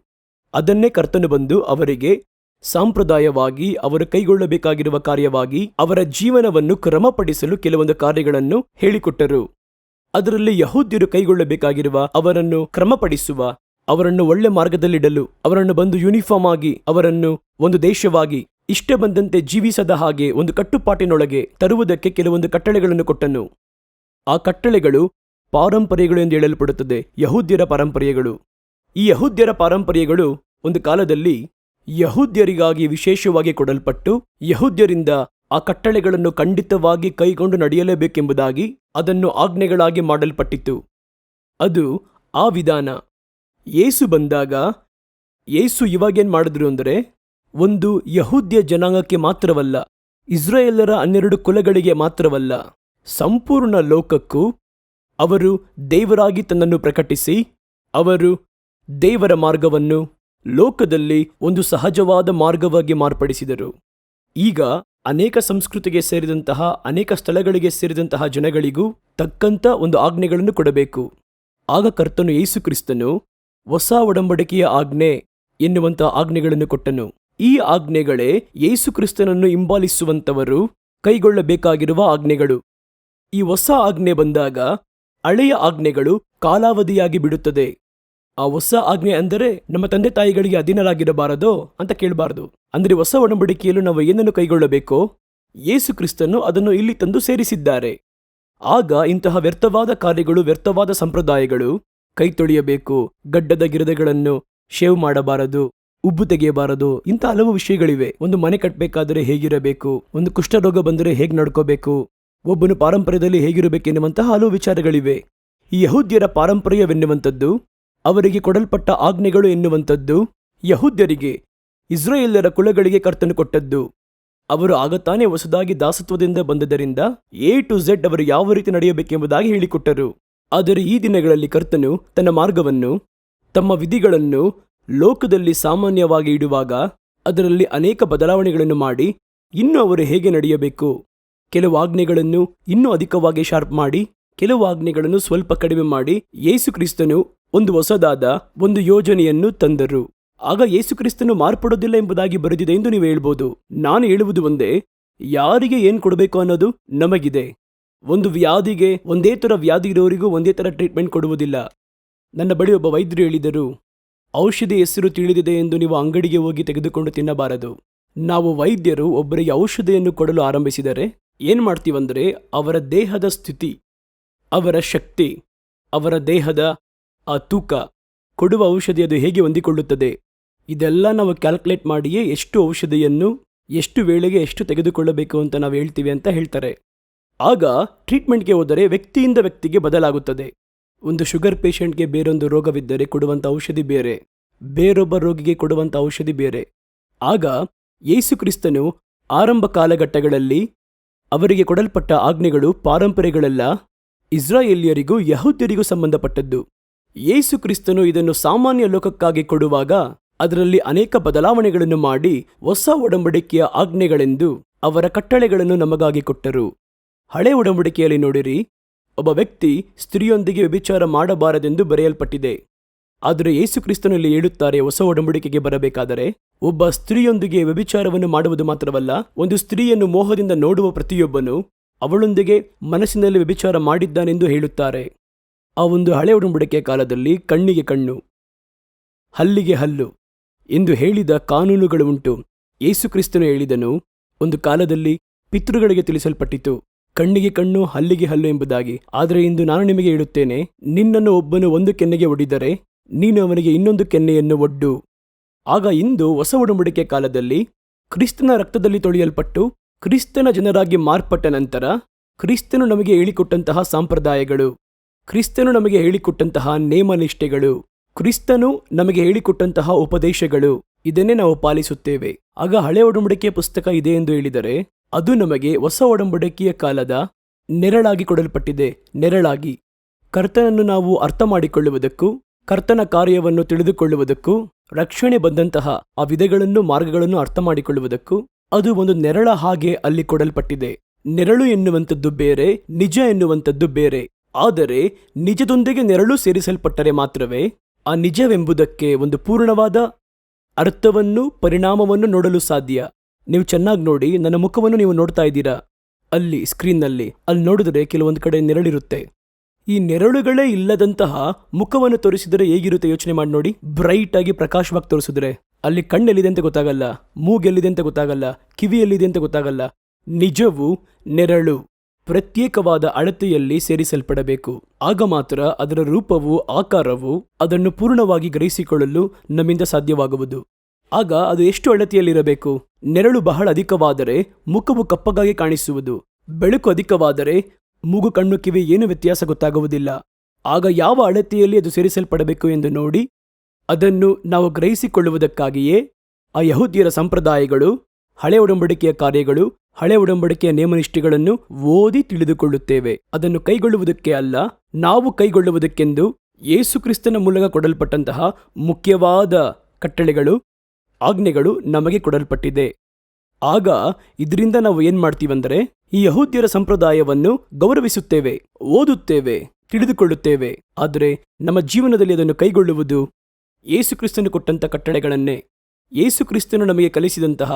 ಅದನ್ನೇ ಕರ್ತನು ಬಂದು ಅವರಿಗೆ ಸಾಂಪ್ರದಾಯವಾಗಿ ಅವರು ಕೈಗೊಳ್ಳಬೇಕಾಗಿರುವ ಕಾರ್ಯವಾಗಿ ಅವರ ಜೀವನವನ್ನು ಕ್ರಮಪಡಿಸಲು ಕೆಲವೊಂದು ಕಾರ್ಯಗಳನ್ನು ಹೇಳಿಕೊಟ್ಟರು. ಅದರಲ್ಲಿ ಯಹೂದ್ಯರು ಕೈಗೊಳ್ಳಬೇಕಾಗಿರುವ ಅವರನ್ನು ಕ್ರಮಪಡಿಸುವ, ಅವರನ್ನು ಒಳ್ಳೆ ಮಾರ್ಗದಲ್ಲಿಡಲು, ಅವರನ್ನು ಬಂದು ಯೂನಿಫಾರ್ಮ್ ಆಗಿ ಅವರನ್ನು ಒಂದು ದೇಶವಾಗಿ ಇಷ್ಟ ಬಂದಂತೆ ಜೀವಿಸದ ಹಾಗೆ ಒಂದು ಕಟ್ಟುಪಾಟಿನೊಳಗೆ ತರುವುದಕ್ಕೆ ಕೆಲವೊಂದು ಕಟ್ಟಳೆಗಳನ್ನು ಕೊಟ್ಟನು. ಆ ಕಟ್ಟಳೆಗಳು ಪಾರಂಪರ್ಯಗಳು ಎಂದು ಹೇಳಲ್ಪಡುತ್ತದೆ, ಯಹೂದ್ಯರ ಪಾರಂಪರ್ಯಗಳು. ಈ ಯಹೂದ್ಯರ ಪಾರಂಪರ್ಯಗಳು ಒಂದು ಕಾಲದಲ್ಲಿ ಯಹೂದ್ಯರಿಗಾಗಿ ವಿಶೇಷವಾಗಿ ಕೊಡಲ್ಪಟ್ಟು ಯಹೂದ್ಯರಿಂದ ಆ ಕಟ್ಟಳೆಗಳನ್ನು ಖಂಡಿತವಾಗಿ ಕೈಗೊಂಡು ನಡೆಯಲೇಬೇಕೆಂಬುದಾಗಿ ಅದನ್ನು ಆಜ್ಞೆಗಳಾಗಿ ಮಾಡಲ್ಪಟ್ಟಿತು. ಅದು ಆ ವಿಧಾನ. ಯೇಸು ಬಂದಾಗ ಯೇಸು ಇವಾಗೇನು ಮಾಡಿದ್ರು ಅಂದರೆ, ಒಂದು ಯಹೂದ್ಯ ಜನಾಂಗಕ್ಕೆ ಮಾತ್ರವಲ್ಲ, ಇಸ್ರಾಯೇಲರ 12 ಕುಲಗಳಿಗೆ ಮಾತ್ರವಲ್ಲ, ಸಂಪೂರ್ಣ ಲೋಕಕ್ಕೂ ಅವರು ದೇವರಾಗಿ ತನ್ನನ್ನು ಪ್ರಕಟಿಸಿ ಅವರು ದೇವರ ಮಾರ್ಗವನ್ನು ಲೋಕದಲ್ಲಿ ಒಂದು ಸಹಜವಾದ ಮಾರ್ಗವಾಗಿ ಮಾರ್ಪಡಿಸಿದರು. ಈಗ ಅನೇಕ ಸಂಸ್ಕೃತಿಗೆ ಸೇರಿದಂತಹ ಅನೇಕ ಸ್ಥಳಗಳಿಗೆ ಸೇರಿದಂತಹ ಜನಗಳಿಗೂ ತಕ್ಕಂಥ ಒಂದು ಆಜ್ಞೆಗಳನ್ನು ಕೊಡಬೇಕು. ಆಗ ಕರ್ತನು ಯೇಸು ಕ್ರಿಸ್ತನು ಹೊಸ ಒಡಂಬಡಿಕೆಯ ಆಜ್ಞೆ ಎನ್ನುವಂತಹ ಆಜ್ಞೆಗಳನ್ನು ಕೊಟ್ಟನು. ಈ ಆಜ್ಞೆಗಳೇ ಯೇಸು ಕ್ರಿಸ್ತನನ್ನು ಹಿಂಬಾಲಿಸುವಂತವರು ಕೈಗೊಳ್ಳಬೇಕಾಗಿರುವ ಆಜ್ಞೆಗಳು. ಈ ಹೊಸ ಆಜ್ಞೆ ಬಂದಾಗ ಹಳೆಯ ಆಜ್ಞೆಗಳು ಕಾಲಾವಧಿಯಾಗಿ ಬಿಡುತ್ತದೆ. ಆ ಹೊಸ ಆಜ್ಞೆ ಅಂದರೆ ನಮ್ಮ ತಂದೆ ತಾಯಿಗಳಿಗೆ ಅಧೀನರಾಗಿರಬಾರದೋ ಅಂತ ಕೇಳಬಾರದು. ಅಂದರೆ ಹೊಸ ಒಡಂಬಡಿಕೆಯಲ್ಲೂ ನಾವು ಏನನ್ನು ಕೈಗೊಳ್ಳಬೇಕೋ ಯೇಸು ಕ್ರಿಸ್ತನು ಅದನ್ನು ಇಲ್ಲಿ ತಂದು ಸೇರಿಸಿದ್ದಾರೆ. ಆಗ ಇಂತಹ ವ್ಯರ್ಥವಾದ ಕಾರ್ಯಗಳು, ವ್ಯರ್ಥವಾದ ಸಂಪ್ರದಾಯಗಳು, ಕೈ ತೊಳೆಯಬೇಕು, ಗಡ್ಡದ ಗಿರದೆಗಳನ್ನು ಶೇವ್ ಮಾಡಬಾರದು, ಉಬ್ಬು ತೆಗೆಯಬಾರದು, ಇಂಥ ಹಲವು ವಿಷಯಗಳಿವೆ. ಒಂದು ಮನೆ ಕಟ್ಟಬೇಕಾದರೆ ಹೇಗಿರಬೇಕು, ಒಂದು ಕುಷ್ಠರೋಗ ಬಂದರೆ ಹೇಗೆ ನಡ್ಕೋಬೇಕು, ಒಬ್ಬನು ಪಾರಂಪರ್ಯದಲ್ಲಿ ಹೇಗಿರಬೇಕೆನ್ನುವಂತಹ ಹಲವು ವಿಚಾರಗಳಿವೆ. ಈ ಯಹೂದ್ಯರ ಪಾರಂಪರ್ಯವೆನ್ನುವಂಥದ್ದು, ಅವರಿಗೆ ಕೊಡಲ್ಪಟ್ಟ ಆಜ್ಞೆಗಳು ಎನ್ನುವಂಥದ್ದು ಯಹೂದ್ಯರಿಗೆ, ಇಸ್ರಾಯೇಲರ ಕುಲಗಳಿಗೆ ಕರ್ತನು ಕೊಟ್ಟದ್ದು. ಅವರು ಆಗ ತಾನೇ ಹೊಸದಾಗಿ ದಾಸತ್ವದಿಂದ ಬಂದದರಿಂದ A to Z ಅವರು ಯಾವ ರೀತಿ ನಡೆಯಬೇಕೆಂಬುದಾಗಿ ಹೇಳಿಕೊಟ್ಟರು. ಆದರೆ ಈ ದಿನಗಳಲ್ಲಿ ಕರ್ತನು ತನ್ನ ಮಾರ್ಗವನ್ನು, ತಮ್ಮ ವಿಧಿಗಳನ್ನು ಲೋಕದಲ್ಲಿ ಸಾಮಾನ್ಯವಾಗಿ ಇಡುವಾಗ ಅದರಲ್ಲಿ ಅನೇಕ ಬದಲಾವಣೆಗಳನ್ನು ಮಾಡಿ ಇನ್ನೂ ಅವರು ಹೇಗೆ ನಡೆಯಬೇಕು, ಕೆಲವು ಆಜ್ಞೆಗಳನ್ನು ಇನ್ನೂ ಅಧಿಕವಾಗಿ ಶಾರ್ಪ್ ಮಾಡಿ, ಕೆಲವು ಆಜ್ಞೆಗಳನ್ನು ಸ್ವಲ್ಪ ಕಡಿಮೆ ಮಾಡಿ ಯೇಸು ಕ್ರಿಸ್ತನು ಒಂದು ಹೊಸದಾದ ಒಂದು ಯೋಜನೆಯನ್ನು ತಂದರು. ಆಗ ಯೇಸು ಕ್ರಿಸ್ತನು ಮಾರ್ಪಡೋದಿಲ್ಲ ಎಂಬುದಾಗಿ ಬರೆದಿದೆ ಎಂದು ನೀವು ಹೇಳ್ಬೋದು. ನಾನು ಹೇಳುವುದು ಒಂದೇ, ಯಾರಿಗೆ ಏನು ಕೊಡಬೇಕು ಅನ್ನೋದು ನಮಗಿದೆ. ಒಂದು ವ್ಯಾಧಿಗೆ ಒಂದೇ ಥರ ವ್ಯಾಧಿ ಇರೋರಿಗೂ ಒಂದೇ ಥರ ಟ್ರೀಟ್ಮೆಂಟ್ ಕೊಡುವುದಿಲ್ಲ. ನನ್ನ ಬಳಿ ಒಬ್ಬ ವೈದ್ಯರು ಹೇಳಿದರು, ಔಷಧಿ ಹೆಸರು ತಿಳಿದಿದೆ ಎಂದು ನೀವು ಅಂಗಡಿಗೆ ಹೋಗಿ ತೆಗೆದುಕೊಂಡು ತಿನ್ನಬಾರದು. ನಾವು ವೈದ್ಯರು ಒಬ್ಬರಿಗೆ ಔಷಧಿಯನ್ನು ಕೊಡಲು ಆರಂಭಿಸಿದರೆ ಏನು ಮಾಡ್ತೀವಂದರೆ, ಅವರ ದೇಹದ ಸ್ಥಿತಿ, ಅವರ ಶಕ್ತಿ, ಅವರ ದೇಹದ ಆ ತೂಕ, ಕೊಡುವ ಔಷಧಿ ಅದು ಹೇಗೆ ಹೊಂದಿಕೊಳ್ಳುತ್ತದೆ, ಇದೆಲ್ಲ ನಾವು ಕ್ಯಾಲ್ಕುಲೇಟ್ ಮಾಡಿಯೇ ಎಷ್ಟು ಔಷಧಿಯನ್ನು ಎಷ್ಟು ವೇಳೆಗೆ ಎಷ್ಟು ತೆಗೆದುಕೊಳ್ಳಬೇಕು ಅಂತ ನಾವು ಹೇಳ್ತೀವಿ ಅಂತ ಹೇಳ್ತಾರೆ. ಆಗ ಟ್ರೀಟ್ಮೆಂಟ್ಗೆ ಹೋದರೆ ವ್ಯಕ್ತಿಯಿಂದ ವ್ಯಕ್ತಿಗೆ ಬದಲಾಗುತ್ತದೆ. ಒಂದು ಶುಗರ್ ಪೇಷಂಟ್ಗೆ ಬೇರೊಂದು ರೋಗವಿದ್ದರೆ ಕೊಡುವಂಥ ಔಷಧಿ ಬೇರೆ, ಬೇರೊಬ್ಬ ರೋಗಿಗೆ ಕೊಡುವಂಥ ಔಷಧಿ ಬೇರೆ. ಆಗ ಯೇಸು ಕ್ರಿಸ್ತನು ಆರಂಭ ಕಾಲಘಟ್ಟಗಳಲ್ಲಿ ಅವರಿಗೆ ಕೊಡಲ್ಪಟ್ಟ ಆಜ್ಞೆಗಳು, ಪಾರಂಪರೆಗಳೆಲ್ಲ ಇಸ್ರಾಯೇಲ್ಯರಿಗೂ ಯಹೂದ್ಯರಿಗೂ ಸಂಬಂಧಪಟ್ಟದ್ದು. ಯೇಸು ಕ್ರಿಸ್ತನು ಇದನ್ನು ಸಾಮಾನ್ಯ ಲೋಕಕ್ಕಾಗಿ ಕೊಡುವಾಗ ಅದರಲ್ಲಿ ಅನೇಕ ಬದಲಾವಣೆಗಳನ್ನು ಮಾಡಿ ಹೊಸ ಒಡಂಬಡಿಕೆಯ ಆಜ್ಞೆಗಳೆಂದು ಅವರ ಕಟ್ಟಳೆಗಳನ್ನು ನಮಗಾಗಿ ಕೊಟ್ಟರು. ಹಳೆ ಒಡಂಬಡಿಕೆಯಲ್ಲಿ ನೋಡಿರಿ, ಒಬ್ಬ ವ್ಯಕ್ತಿ ಸ್ತ್ರೀಯೊಂದಿಗೆ ವ್ಯಭಿಚಾರ ಮಾಡಬಾರದೆಂದು ಬರೆಯಲ್ಪಟ್ಟಿದೆ. ಆದರೆ ಯೇಸು ಕ್ರಿಸ್ತನಲ್ಲಿ ಹೇಳುತ್ತಾರೆ, ಹೊಸ ಒಡಂಬಡಿಕೆಗೆ ಬರಬೇಕಾದರೆ ಒಬ್ಬ ಸ್ತ್ರೀಯೊಂದಿಗೆ ವ್ಯಭಿಚಾರವನ್ನು ಮಾಡುವುದು ಮಾತ್ರವಲ್ಲ, ಒಂದು ಸ್ತ್ರೀಯನ್ನು ಮೋಹದಿಂದ ನೋಡುವ ಪ್ರತಿಯೊಬ್ಬನು ಅವಳೊಂದಿಗೆ ಮನಸ್ಸಿನಲ್ಲಿ ವ್ಯಭಿಚಾರ ಮಾಡಿದ್ದಾನೆಂದು ಹೇಳುತ್ತಾರೆ. ಆ ಒಂದು ಹಳೆ ಒಡಂಬಡಿಕೆಯ ಕಾಲದಲ್ಲಿ ಕಣ್ಣಿಗೆ ಕಣ್ಣು, ಹಲ್ಲಿಗೆ ಹಲ್ಲು ಎಂದು ಹೇಳಿದ ಕಾನೂನುಗಳು ಉಂಟು. ಯೇಸು ಕ್ರಿಸ್ತನು ಹೇಳಿದನು, ಒಂದು ಕಾಲದಲ್ಲಿ ಪಿತೃಗಳಿಗೆ ತಿಳಿಸಲ್ಪಟ್ಟಿತು ಕಣ್ಣಿಗೆ ಕಣ್ಣು ಹಲ್ಲಿಗೆ ಹಲ್ಲು ಎಂಬುದಾಗಿ. ಆದರೆ ಇಂದು ನಾನು ನಿಮಗೆ ಹೇಳುತ್ತೇನೆ, ನಿನ್ನನ್ನು ಒಬ್ಬನು ಒಂದು ಕೆನ್ನೆಗೆ ಒಡೆದರೆ ನೀನು ಅವನಿಗೆ ಇನ್ನೊಂದು ಕೆನ್ನೆಯನ್ನು ಒಡ್ಡು. ಆಗ ಇಂದು ಹೊಸ ಒಡಂಬಡಿಕೆಯ ಕಾಲದಲ್ಲಿ ಕ್ರಿಸ್ತನ ರಕ್ತದಲ್ಲಿ ತೊಳೆಯಲ್ಪಟ್ಟು ಕ್ರಿಸ್ತನ ಜನರಾಗಿ ಮಾರ್ಪಟ್ಟ ನಂತರ ಕ್ರಿಸ್ತನು ನಮಗೆ ಹೇಳಿಕೊಟ್ಟಂತಹ ಸಂಪ್ರದಾಯಗಳು, ಕ್ರಿಸ್ತನು ನಮಗೆ ಹೇಳಿಕೊಟ್ಟಂತಹ ನೇಮನಿಷ್ಠೆಗಳು, ಕ್ರಿಸ್ತನು ನಮಗೆ ಹೇಳಿಕೊಟ್ಟಂತಹ ಉಪದೇಶಗಳು, ಇದನ್ನೇ ನಾವು ಪಾಲಿಸುತ್ತೇವೆ. ಆಗ ಹಳೆ ಒಡಂಬಡಿಕೆಯ ಪುಸ್ತಕ ಇದೆ ಎಂದು ಹೇಳಿದರೆ ಅದು ನಮಗೆ ಹೊಸ ಒಡಂಬಡಿಕೆಯ ಕಾಲದ ನೆರಳಾಗಿ ಕೊಡಲ್ಪಟ್ಟಿದೆ. ನೆರಳಾಗಿ ಕರ್ತನನ್ನು ನಾವು ಅರ್ಥ ಮಾಡಿಕೊಳ್ಳುವುದಕ್ಕೂ ಕರ್ತನ ಕಾರ್ಯವನ್ನು ತಿಳಿದುಕೊಳ್ಳುವುದಕ್ಕೂ ರಕ್ಷಣೆ ಬಂದಂತಹ ಆ ವಿಧಗಳನ್ನು ಮಾರ್ಗಗಳನ್ನು ಅರ್ಥ ಮಾಡಿಕೊಳ್ಳುವುದಕ್ಕೂ ಅದು ಒಂದು ನೆರಳ ಹಾಗೆ ಅಲ್ಲಿ ಕೊಡಲ್ಪಟ್ಟಿದೆ. ನೆರಳು ಎನ್ನುವಂಥದ್ದು ಬೇರೆ, ನಿಜ ಎನ್ನುವಂಥದ್ದು ಬೇರೆ. ಆದರೆ ನಿಜದೊಂದಿಗೆ ನೆರಳು ಸೇರಿಸಲ್ಪಟ್ಟರೆ ಮಾತ್ರವೇ ಆ ನಿಜವೆಂಬುದಕ್ಕೆ ಒಂದು ಪೂರ್ಣವಾದ ಅರ್ಥವನ್ನು ಪರಿಣಾಮವನ್ನು ನೋಡಲು ಸಾಧ್ಯ. ನೀವು ಚೆನ್ನಾಗಿ ನೋಡಿ, ನನ್ನ ಮುಖವನ್ನು ನೀವು ನೋಡ್ತಾ ಇದ್ದೀರಾ ಅಲ್ಲಿ ಸ್ಕ್ರೀನ್ನಲ್ಲಿ. ಅಲ್ಲಿ ನೋಡಿದ್ರೆ ಕೆಲವೊಂದು ಕಡೆ ನೆರಳಿರುತ್ತೆ. ಈ ನೆರಳುಗಳೇ ಇಲ್ಲದಂತಹ ಮುಖವನ್ನು ತೋರಿಸಿದರೆ ಹೇಗಿರುತ್ತೆ ಯೋಚನೆ ಮಾಡಿ ನೋಡಿ. ಬ್ರೈಟ್ ಆಗಿ ಪ್ರಕಾಶವಾಗಿ ತೋರಿಸಿದ್ರೆ ಅಲ್ಲಿ ಕಣ್ಣೆಲ್ಲಿದೆ ಅಂತ ಗೊತ್ತಾಗಲ್ಲ, ಮೂಗೆಲ್ಲಿದೆ ಅಂತ ಗೊತ್ತಾಗಲ್ಲ, ಕಿವಿಯಲ್ಲಿದೆ ಅಂತ ಗೊತ್ತಾಗಲ್ಲ. ನಿಜವು ನೆರಳು ಪ್ರತ್ಯೇಕವಾದ ಅಳತೆಯಲ್ಲಿ ಸೇರಿಸಲ್ಪಡಬೇಕು. ಆಗ ಮಾತ್ರ ಅದರ ರೂಪವು ಆಕಾರವು ಅದನ್ನು ಪೂರ್ಣವಾಗಿ ಗ್ರಹಿಸಿಕೊಳ್ಳಲು ನಮ್ಮಿಂದ ಸಾಧ್ಯವಾಗುವುದು. ಆಗ ಅದು ಎಷ್ಟು ಅಳತೆಯಲ್ಲಿರಬೇಕು? ನೆರಳು ಬಹಳ ಅಧಿಕವಾದರೆ ಮುಖವು ಕಪ್ಪಗಾಗಿ ಕಾಣಿಸುವುದು. ಬೆಳಕು ಅಧಿಕವಾದರೆ ಮೂಗು, ಕಣ್ಣು, ಕಿವಿ ಏನು ವ್ಯತ್ಯಾಸ ಗೊತ್ತಾಗುವುದಿಲ್ಲ. ಆಗ ಯಾವ ಅಳತೆಯಲ್ಲಿ ಅದು ಸೇರಿಸಲ್ಪಡಬೇಕು ಎಂದು ನೋಡಿ ಅದನ್ನು ನಾವು ಗ್ರಹಿಸಿಕೊಳ್ಳುವುದಕ್ಕಾಗಿಯೇ ಆ ಯಹೂದ್ಯರ ಸಂಪ್ರದಾಯಗಳು, ಹಳೆ ಒಡಂಬಡಿಕೆಯ ಕಾರ್ಯಗಳು, ಹಳೆ ಒಡಂಬಡಿಕೆಯ ನೇಮನಿಷ್ಠೆಗಳನ್ನು ಓದಿ ತಿಳಿದುಕೊಳ್ಳುತ್ತೇವೆ. ಅದನ್ನು ಕೈಗೊಳ್ಳುವುದಕ್ಕೆ ಅಲ್ಲ, ನಾವು ಕೈಗೊಳ್ಳುವುದಕ್ಕೆಂದು ಯೇಸು ಕ್ರಿಸ್ತನ ಮೂಲಕ ಕೊಡಲ್ಪಟ್ಟಂತಹ ಮುಖ್ಯವಾದ ಕಟ್ಟಳೆಗಳು, ಆಜ್ಞೆಗಳು ನಮಗೆ ಕೊಡಲ್ಪಟ್ಟಿದೆ. ಆಗ ಇದರಿಂದ ನಾವು ಏನ್ ಮಾಡ್ತೀವಂದರೆ ಈ ಯಹೂದ್ಯರ ಸಂಪ್ರದಾಯವನ್ನು ಗೌರವಿಸುತ್ತೇವೆ, ಓದುತ್ತೇವೆ, ತಿಳಿದುಕೊಳ್ಳುತ್ತೇವೆ. ಆದರೆ ನಮ್ಮ ಜೀವನದಲ್ಲಿ ಅದನ್ನು ಕೈಗೊಳ್ಳುವುದು ಯೇಸು ಕ್ರಿಸ್ತನು ಕೊಟ್ಟಂತ ಕಟ್ಟಳೆಗಳನ್ನೇ, ಯೇಸು ಕ್ರಿಸ್ತನು ನಮಗೆ ಕಲಿಸಿದಂತಹ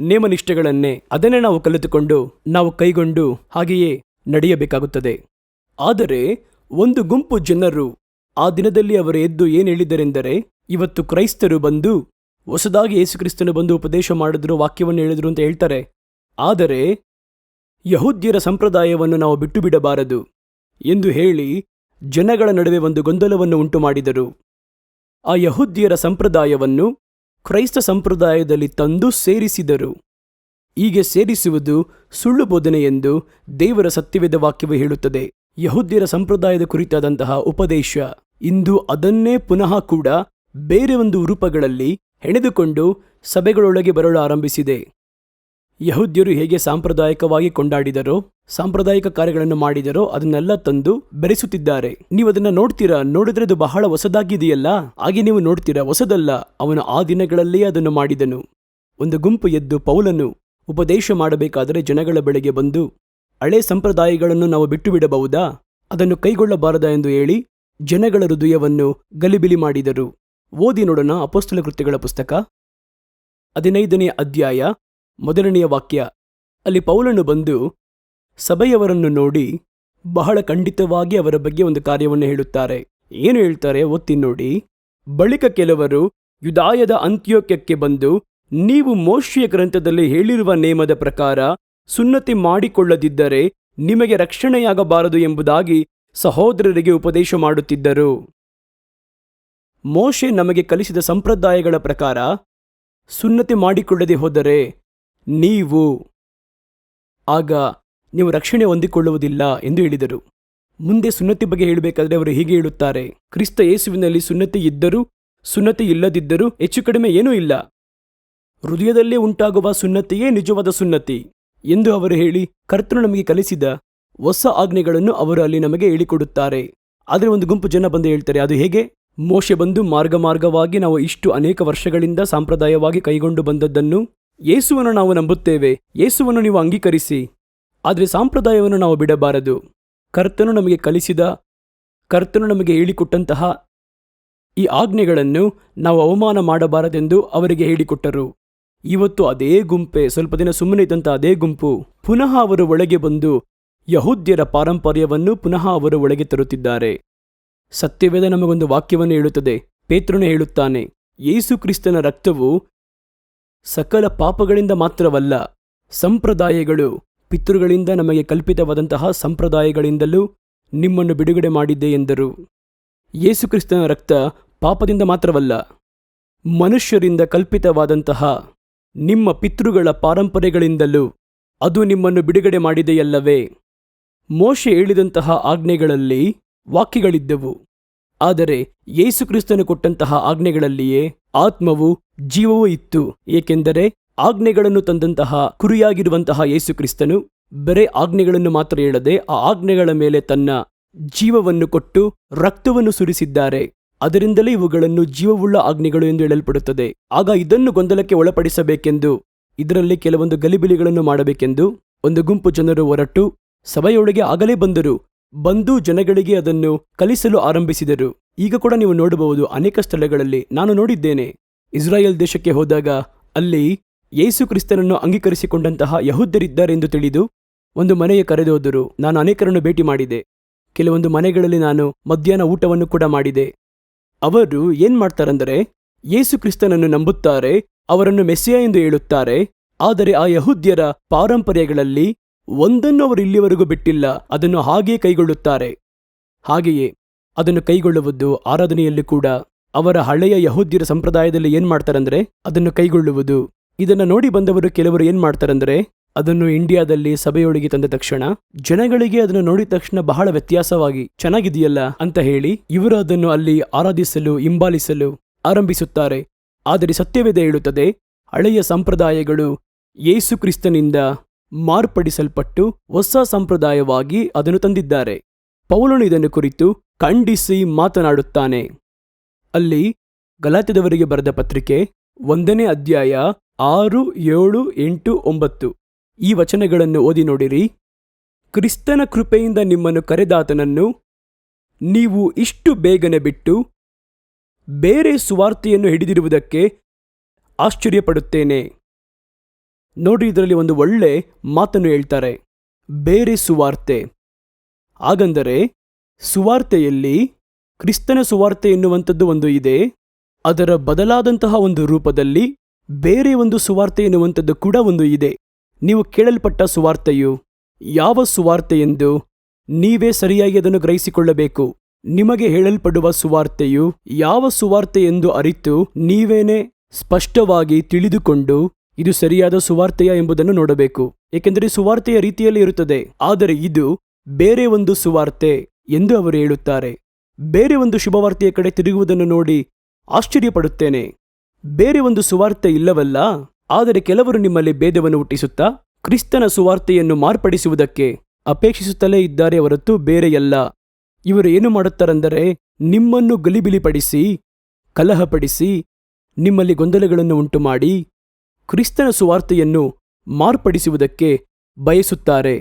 ನೇಮನಿಷ್ಠೆಗಳನ್ನೇ, ಅದನ್ನೇ ನಾವು ಕಲಿತುಕೊಂಡು ನಾವು ಕೈಗೊಂಡು ಹಾಗೆಯೇ ನಡೆಯಬೇಕಾಗುತ್ತದೆ. ಆದರೆ ಒಂದು ಗುಂಪು ಜನರು ಆ ದಿನದಲ್ಲಿ ಅವರು ಎದ್ದು ಏನು ಹೇಳಿದರೆಂದರೆ, ಇವತ್ತು ಕ್ರೈಸ್ತರು ಬಂದು ಹೊಸದಾಗಿ ಯೇಸು ಕ್ರಿಸ್ತನು ಬಂದು ಉಪದೇಶ ಮಾಡಿದ್ರು, ವಾಕ್ಯವನ್ನು ಹೇಳಿದ್ರು ಅಂತ ಹೇಳ್ತಾರೆ. ಆದರೆ ಯಹೂದ್ಯರ ಸಂಪ್ರದಾಯವನ್ನು ನಾವು ಬಿಟ್ಟು ಬಿಡಬಾರದು ಎಂದು ಹೇಳಿ ಜನಗಳ ನಡುವೆ ಒಂದು ಗೊಂದಲವನ್ನು ಉಂಟು ಮಾಡಿದರು. ಆ ಯಹೂದ್ಯರ ಸಂಪ್ರದಾಯವನ್ನು ಕ್ರೈಸ್ತ ಸಂಪ್ರದಾಯದಲ್ಲಿ ತಂದು ಸೇರಿಸಿದರು. ಹೀಗೆ ಸೇರಿಸುವುದು ಸುಳ್ಳು ಬೋಧನೆ ಎಂದು ದೇವರ ಸತ್ಯವೇದ ವಾಕ್ಯವು ಹೇಳುತ್ತದೆ. ಯಹೂದ್ಯರ ಸಂಪ್ರದಾಯದ ಕುರಿತಾದಂತಹ ಉಪದೇಶ ಇಂದು ಅದನ್ನೇ ಪುನಃ ಕೂಡ ಬೇರೆ ಒಂದು ರೂಪಗಳಲ್ಲಿ ಹೆಣೆದುಕೊಂಡು ಸಭೆಗಳೊಳಗೆ ಬರಲು ಆರಂಭಿಸಿದೆ. ಯಹೂದ್ಯರು ಹೇಗೆ ಸಾಂಪ್ರದಾಯಿಕವಾಗಿ ಕೊಂಡಾಡಿದರೋ, ಸಾಂಪ್ರದಾಯಿಕ ಕಾರ್ಯಗಳನ್ನು ಮಾಡಿದರೋ ಅದನ್ನೆಲ್ಲ ತಂದು ಬೆರೆಸುತ್ತಿದ್ದಾರೆ. ನೀವು ಅದನ್ನ ನೋಡ್ತೀರಾ, ನೋಡಿದ್ರೆ ಅದು ಬಹಳ ಹೊಸದಾಗಿದೆಯಲ್ಲ, ಹಾಗೆ ನೀವು ನೋಡ್ತೀರಾ, ಹೊಸದಲ್ಲ. ಅವನು ಆ ದಿನಗಳಲ್ಲೇ ಅದನ್ನು ಮಾಡಿದನು. ಒಂದು ಗುಂಪು ಎದ್ದು ಪೌಲನು ಉಪದೇಶ ಮಾಡಬೇಕಾದರೆ ಜನಗಳ ಬಳಿಗೆ ಬಂದು ಹಳೆ ಸಂಪ್ರದಾಯಗಳನ್ನು ನಾವು ಬಿಟ್ಟು ಬಿಡಬಹುದಾ, ಅದನ್ನು ಕೈಗೊಳ್ಳಬಾರದಾ ಎಂದು ಹೇಳಿ ಜನಗಳ ಹೃದಯವನ್ನು ಗಲಿಬಿಲಿ ಮಾಡಿದರು. ಓದಿ ನೋಡೋಣ ಅಪೊಸ್ತಲ ಕೃತ್ಯಗಳ ಪುಸ್ತಕ 15ನೇ ಅಧ್ಯಾಯ 1ನೇ ವಾಕ್ಯ. ಅಲ್ಲಿ ಪೌಲನು ಬಂದು ಸಭೆಯವರನ್ನು ನೋಡಿ ಬಹಳ ಖಂಡಿತವಾಗಿ ಅವರ ಬಗ್ಗೆ ಒಂದು ಕಾರ್ಯವನ್ನು ಹೇಳುತ್ತಾರೆ. ಏನು ಹೇಳ್ತಾರೆ ಓದ್ತಿ ನೋಡಿ. ಬಳಿಕ ಕೆಲವರು ಯುದಾಯದ ಅಂತ್ಯೋಕ್ಯಕ್ಕೆ ಬಂದು, ನೀವು ಮೋಶೆಯ ಗ್ರಂಥದಲ್ಲಿ ಹೇಳಿರುವ ನೇಮದ ಪ್ರಕಾರ ಸುನ್ನತಿ ಮಾಡಿಕೊಳ್ಳದಿದ್ದರೆ ನಿಮಗೆ ರಕ್ಷಣೆಯಾಗಬಾರದು ಎಂಬುದಾಗಿ ಸಹೋದರರಿಗೆ ಉಪದೇಶ ಮಾಡುತ್ತಿದ್ದರು. ಮೋಶೆ ನಮಗೆ ಕಲಿಸಿದ ಸಂಪ್ರದಾಯಗಳ ಪ್ರಕಾರ ಸುನ್ನತಿ ಮಾಡಿಕೊಳ್ಳದೆ ಹೋದರೆ ಆಗ ನೀವು ರಕ್ಷಣೆ ಹೊಂದಿಕೊಳ್ಳುವುದಿಲ್ಲ ಎಂದು ಹೇಳಿದರು. ಮುಂದೆ ಸುನ್ನತಿ ಬಗ್ಗೆ ಹೇಳಬೇಕಾದ್ರೆ ಅವರು ಹೀಗೆ ಹೇಳುತ್ತಾರೆ, ಕ್ರಿಸ್ತ ಯೇಸುವಿನಲ್ಲಿ ಸುನ್ನತಿ ಇದ್ದರೂ ಸುನ್ನತಿ ಇಲ್ಲದಿದ್ದರೂ ಹೆಚ್ಚು ಕಡಿಮೆ ಏನೂ ಇಲ್ಲ, ಹೃದಯದಲ್ಲೇ ಉಂಟಾಗುವ ಸುನ್ನತಿಯೇ ನಿಜವಾದ ಸುನ್ನತಿ ಎಂದು ಅವರು ಹೇಳಿ ಕರ್ತನು ನಮಗೆ ಕಲಿಸಿದ ಹೊಸ ಆಜ್ಞೆಗಳನ್ನು ಅವರು ಅಲ್ಲಿ ನಮಗೆ ಹೇಳಿಕೊಡುತ್ತಾರೆ. ಆದರೆ ಒಂದು ಗುಂಪು ಜನ ಬಂದು ಹೇಳ್ತಾರೆ, ಅದು ಹೇಗೆ? ಮೋಶೆ ಬಂದು ಮಾರ್ಗವಾಗಿ ನಾವು ಇಷ್ಟು ಅನೇಕ ವರ್ಷಗಳಿಂದ ಸಾಂಪ್ರದಾಯವಾಗಿ ಕೈಗೊಂಡು ಬಂದದ್ದನ್ನು, ಯೇಸುವನ್ನು ನಾವು ನಂಬುತ್ತೇವೆ, ಯೇಸುವನ್ನು ನೀವು ಅಂಗೀಕರಿಸಿ, ಆದರೆ ಸಾಂಪ್ರದಾಯವನ್ನು ನಾವು ಬಿಡಬಾರದು. ಕರ್ತನು ನಮಗೆ ಕಲಿಸಿದ, ಕರ್ತನು ನಮಗೆ ಹೇಳಿಕೊಟ್ಟಂತಹ ಈ ಆಜ್ಞೆಗಳನ್ನು ನಾವು ಅವಮಾನ ಮಾಡಬಾರದೆಂದು ಅವರಿಗೆ ಹೇಳಿಕೊಟ್ಟರು. ಇವತ್ತು ಅದೇ ಗುಂಪೆ, ಸ್ವಲ್ಪ ದಿನ ಸುಮ್ಮನೆ ಇದ್ದಂಥ ಅದೇ ಗುಂಪು ಪುನಃ ಅವರ ಒಳಗೆ ಬಂದು ಯಹೂದ್ಯರ ಪಾರಂಪರ್ಯವನ್ನು ಪುನಃ ಅವರ ಒಳಗೆ ತರುತ್ತಿದ್ದಾರೆ. ಸತ್ಯವೇದ ನಮಗೊಂದು ವಾಕ್ಯವನ್ನು ಹೇಳುತ್ತದೆ. ಪೇತ್ರನು ಹೇಳುತ್ತಾನೆ, ಯೇಸು ಕ್ರಿಸ್ತನ ರಕ್ತವು ಸಕಲ ಪಾಪಗಳಿಂದ ಮಾತ್ರವಲ್ಲ, ಸಂಪ್ರದಾಯಗಳು, ಪಿತೃಗಳಿಂದ ನಮಗೆ ಕಲ್ಪಿತವಾದಂತಹ ಸಂಪ್ರದಾಯಗಳಿಂದಲೂ ನಿಮ್ಮನ್ನು ಬಿಡುಗಡೆ ಮಾಡಿದ್ದೆ ಎಂದರು. ಯೇಸು ಕ್ರಿಸ್ತನ ರಕ್ತ ಪಾಪದಿಂದ ಮಾತ್ರವಲ್ಲ, ಮನುಷ್ಯರಿಂದ ಕಲ್ಪಿತವಾದಂತಹ ನಿಮ್ಮ ಪಿತೃಗಳ ಪಾರಂಪರೆಗಳಿಂದಲೂ ಅದು ನಿಮ್ಮನ್ನು ಬಿಡುಗಡೆ ಮಾಡಿದೆಯಲ್ಲವೇ? ಮೋಶೆ ಹೇಳಿದಂತಹ ಆಜ್ಞೆಗಳಲ್ಲಿ ವಾಕ್ಯಗಳಿದ್ದವು, ಆದರೆ ಯೇಸು ಕ್ರಿಸ್ತನು ಕೊಟ್ಟಂತಹ ಆಜ್ಞೆಗಳಲ್ಲಿಯೇ ಆತ್ಮವು, ಜೀವವೂ ಇತ್ತು. ಏಕೆಂದರೆ ಆಜ್ಞೆಗಳನ್ನು ತಂದಂತಹ ಕುರಿಯಾಗಿರುವಂತಹ ಯೇಸು ಕ್ರಿಸ್ತನು ಬರೇ ಆಜ್ಞೆಗಳನ್ನು ಮಾತ್ರ ಹೇಳದೆ ಆ ಆಜ್ಞೆಗಳ ಮೇಲೆ ತನ್ನ ಜೀವವನ್ನು ಕೊಟ್ಟು ರಕ್ತವನ್ನು ಸುರಿಸಿದ್ದಾರೆ. ಅದರಿಂದಲೇ ಇವುಗಳನ್ನು ಜೀವವುಳ್ಳ ಆಜ್ಞೆಗಳು ಎಂದು ಹೇಳಲ್ಪಡುತ್ತದೆ. ಆಗ ಇದನ್ನು ಗೊಂದಲಕ್ಕೆ ಒಳಪಡಿಸಬೇಕೆಂದು, ಇದರಲ್ಲಿ ಕೆಲವೊಂದು ಗಲಿಬಿಲಿಗಳನ್ನು ಮಾಡಬೇಕೆಂದು ಒಂದು ಗುಂಪು ಜನರು ಹೊರಟು ಸಭೆಯೊಳಗೆ ಆಗಲೇ ಬಂದು ಜನಗಳಿಗೆ ಅದನ್ನು ಕಲಿಸಲು ಆರಂಭಿಸಿದರು. ಈಗ ಕೂಡ ನೀವು ನೋಡಬಹುದು, ಅನೇಕ ಸ್ಥಳಗಳಲ್ಲಿ ನಾನು ನೋಡಿದ್ದೇನೆ. ಇಸ್ರಾಯೇಲ್ ದೇಶಕ್ಕೆ ಹೋದಾಗ ಅಲ್ಲಿ ಯೇಸು ಕ್ರಿಸ್ತನನ್ನು ಅಂಗೀಕರಿಸಿಕೊಂಡಂತಹ ಯಹೂದ್ಯರಿದ್ದಾರೆ ಎಂದು ತಿಳಿದು ಒಂದು ಮನೆಗೆ ಕರೆದೋದರು. ನಾನು ಅನೇಕರನ್ನು ಭೇಟಿ ಮಾಡಿದೆ. ಕೆಲವೊಂದು ಮನೆಗಳಲ್ಲಿ ನಾನು ಮಧ್ಯಾಹ್ನ ಊಟವನ್ನು ಕೂಡ ಮಾಡಿದೆ. ಅವರು ಏನ್ ಮಾಡ್ತಾರಂದರೆ, ಯೇಸು ಕ್ರಿಸ್ತನನ್ನು ನಂಬುತ್ತಾರೆ, ಅವರನ್ನು ಮೆಸ್ಸಿಯ ಎಂದು ಹೇಳುತ್ತಾರೆ. ಆದರೆ ಆ ಯಹೂದ್ಯರ ಪಾರಂಪರ್ಯಗಳಲ್ಲಿ ಒಂದನ್ನು ಅವರು ಇಲ್ಲಿವರೆಗೂ ಬಿಟ್ಟಿಲ್ಲ. ಅದನ್ನು ಹಾಗೆಯೇ ಕೈಗೊಳ್ಳುತ್ತಾರೆ. ಹಾಗೆಯೇ ಅದನ್ನು ಕೈಗೊಳ್ಳುವುದು ಆರಾಧನೆಯಲ್ಲಿ ಕೂಡ ಅವರ ಹಳೆಯ ಯಹೂದ್ಯರ ಸಂಪ್ರದಾಯದಲ್ಲಿ ಏನ್ ಮಾಡ್ತಾರಂದ್ರೆ ಅದನ್ನು ಕೈಗೊಳ್ಳುವುದು. ಇದನ್ನು ನೋಡಿ ಬಂದವರು ಕೆಲವರು ಏನ್ ಮಾಡ್ತಾರಂದ್ರೆ, ಅದನ್ನು ಇಂಡಿಯಾದಲ್ಲಿ ಸಭೆಯೊಳಗೆ ತಂದ ತಕ್ಷಣ ಜನಗಳಿಗೆ ಅದನ್ನು ನೋಡಿದ ತಕ್ಷಣ ಬಹಳ ವ್ಯತ್ಯಾಸವಾಗಿ ಚೆನ್ನಾಗಿದೆಯಲ್ಲ ಅಂತ ಹೇಳಿ ಇವರು ಅದನ್ನು ಅಲ್ಲಿ ಆರಾಧಿಸಲು ಹಿಂಬಾಲಿಸಲು ಆರಂಭಿಸುತ್ತಾರೆ. ಆದರೆ ಸತ್ಯವೇದ ಹೇಳುತ್ತದೆ, ಹಳೆಯ ಸಂಪ್ರದಾಯಗಳು ಯೇಸು ಕ್ರಿಸ್ತನಿಂದ ಮಾರ್ಪಡಿಸಲ್ಪಟ್ಟು ಹೊಸ ಸಂಪ್ರದಾಯವಾಗಿ ಅದನ್ನು ತಂದಿದ್ದಾರೆ. ಪೌಲನು ಇದನ್ನು ಕುರಿತು ಖಂಡಿಸಿ ಮಾತನಾಡುತ್ತಾನೆ. ಅಲ್ಲಿ ಗಲಾತ್ಯದವರಿಗೆ ಬರೆದ ಪತ್ರಿಕೆ 1ನೇ ಅಧ್ಯಾಯ 6, 7, 8, 9 ಈ ವಚನಗಳನ್ನು ಓದಿ ನೋಡಿರಿ. ಕ್ರಿಸ್ತನ ಕೃಪೆಯಿಂದ ನಿಮ್ಮನ್ನು ಕರೆದಾತನನ್ನು ನೀವು ಇಷ್ಟು ಬೇಗನೆ ಬಿಟ್ಟು ಬೇರೆ ಸುವಾರ್ತೆಯನ್ನು ಹಿಡಿದಿರುವುದಕ್ಕೆ ಆಶ್ಚರ್ಯಪಡುತ್ತೇನೆ. ನೋಡ್ರಿ, ಇದರಲ್ಲಿ ಒಂದು ಒಳ್ಳೆ ಮಾತನ್ನು ಹೇಳ್ತಾರೆ, ಬೇರೆ ಸುವಾರ್ತೆ. ಹಾಗಂದರೆ ಸುವಾರ್ತೆಯಲ್ಲಿ ಕ್ರಿಸ್ತನ ಸುವಾರ್ತೆ ಎನ್ನುವಂಥದ್ದು ಒಂದು ಇದೆ, ಅದರ ಬದಲಾದಂತಹ ಒಂದು ರೂಪದಲ್ಲಿ ಬೇರೆ ಒಂದು ಸುವಾರ್ತೆ ಎನ್ನುವಂಥದ್ದು ಕೂಡ ಒಂದು ಇದೆ. ನೀವು ಕೇಳಲ್ಪಟ್ಟ ಸುವಾರ್ತೆಯು ಯಾವ ಸುವಾರ್ತೆ ಎಂದು ನೀವೇ ಸರಿಯಾಗಿ ಅದನ್ನು ಗ್ರಹಿಸಿಕೊಳ್ಳಬೇಕು. ನಿಮಗೆ ಹೇಳಲ್ಪಡುವ ಸುವಾರ್ತೆಯು ಯಾವ ಸುವಾರ್ತೆ ಎಂದು ಅರಿತು ನೀವೇನೆ ಸ್ಪಷ್ಟವಾಗಿ ತಿಳಿದುಕೊಂಡು ಇದು ಸರಿಯಾದ ಸುವಾರ್ತೆಯ ಎಂಬುದನ್ನು ನೋಡಬೇಕು. ಏಕೆಂದರೆ ಸುವಾರ್ತೆಯ ರೀತಿಯಲ್ಲಿ ಇರುತ್ತದೆ, ಆದರೆ ಇದು ಬೇರೆ ಒಂದು ಸುವಾರ್ತೆ ಎಂದು ಅವರು ಹೇಳುತ್ತಾರೆ. ಬೇರೆ ಒಂದು ಶುಭವಾರ್ತೆಯ ಕಡೆ ತಿರುಗುವುದನ್ನು ನೋಡಿ ಆಶ್ಚರ್ಯಪಡುತ್ತೇನೆ. ಬೇರೆ ಒಂದು ಸುವಾರ್ತೆ ಇಲ್ಲವಲ್ಲ. ಆದರೆ ಕೆಲವರು ನಿಮ್ಮಲ್ಲಿ ಭೇದವನ್ನು ಹುಟ್ಟಿಸುತ್ತಾ ಕ್ರಿಸ್ತನ ಸುವಾರ್ತೆಯನ್ನು ಮಾರ್ಪಡಿಸುವುದಕ್ಕೆ ಅಪೇಕ್ಷಿಸುತ್ತಲೇ ಇದ್ದಾರೆ ಹೊರತು ಬೇರೆಯಲ್ಲ. ಇವರು ಏನು ಮಾಡುತ್ತಾರೆಂದರೆ, ನಿಮ್ಮನ್ನು ಗಲಿಬಿಲಿಪಡಿಸಿ ಕಲಹಪಡಿಸಿ ನಿಮ್ಮಲ್ಲಿ ಗೊಂದಲಗಳನ್ನು ಉಂಟು ಮಾಡಿ ಕ್ರಿಸ್ತನ ಸುವಾರ್ತೆಯನ್ನು ಮಾರ್ಪಡಿಸುವುದಕ್ಕೆ ಬಯಸುತ್ತಾರೆ.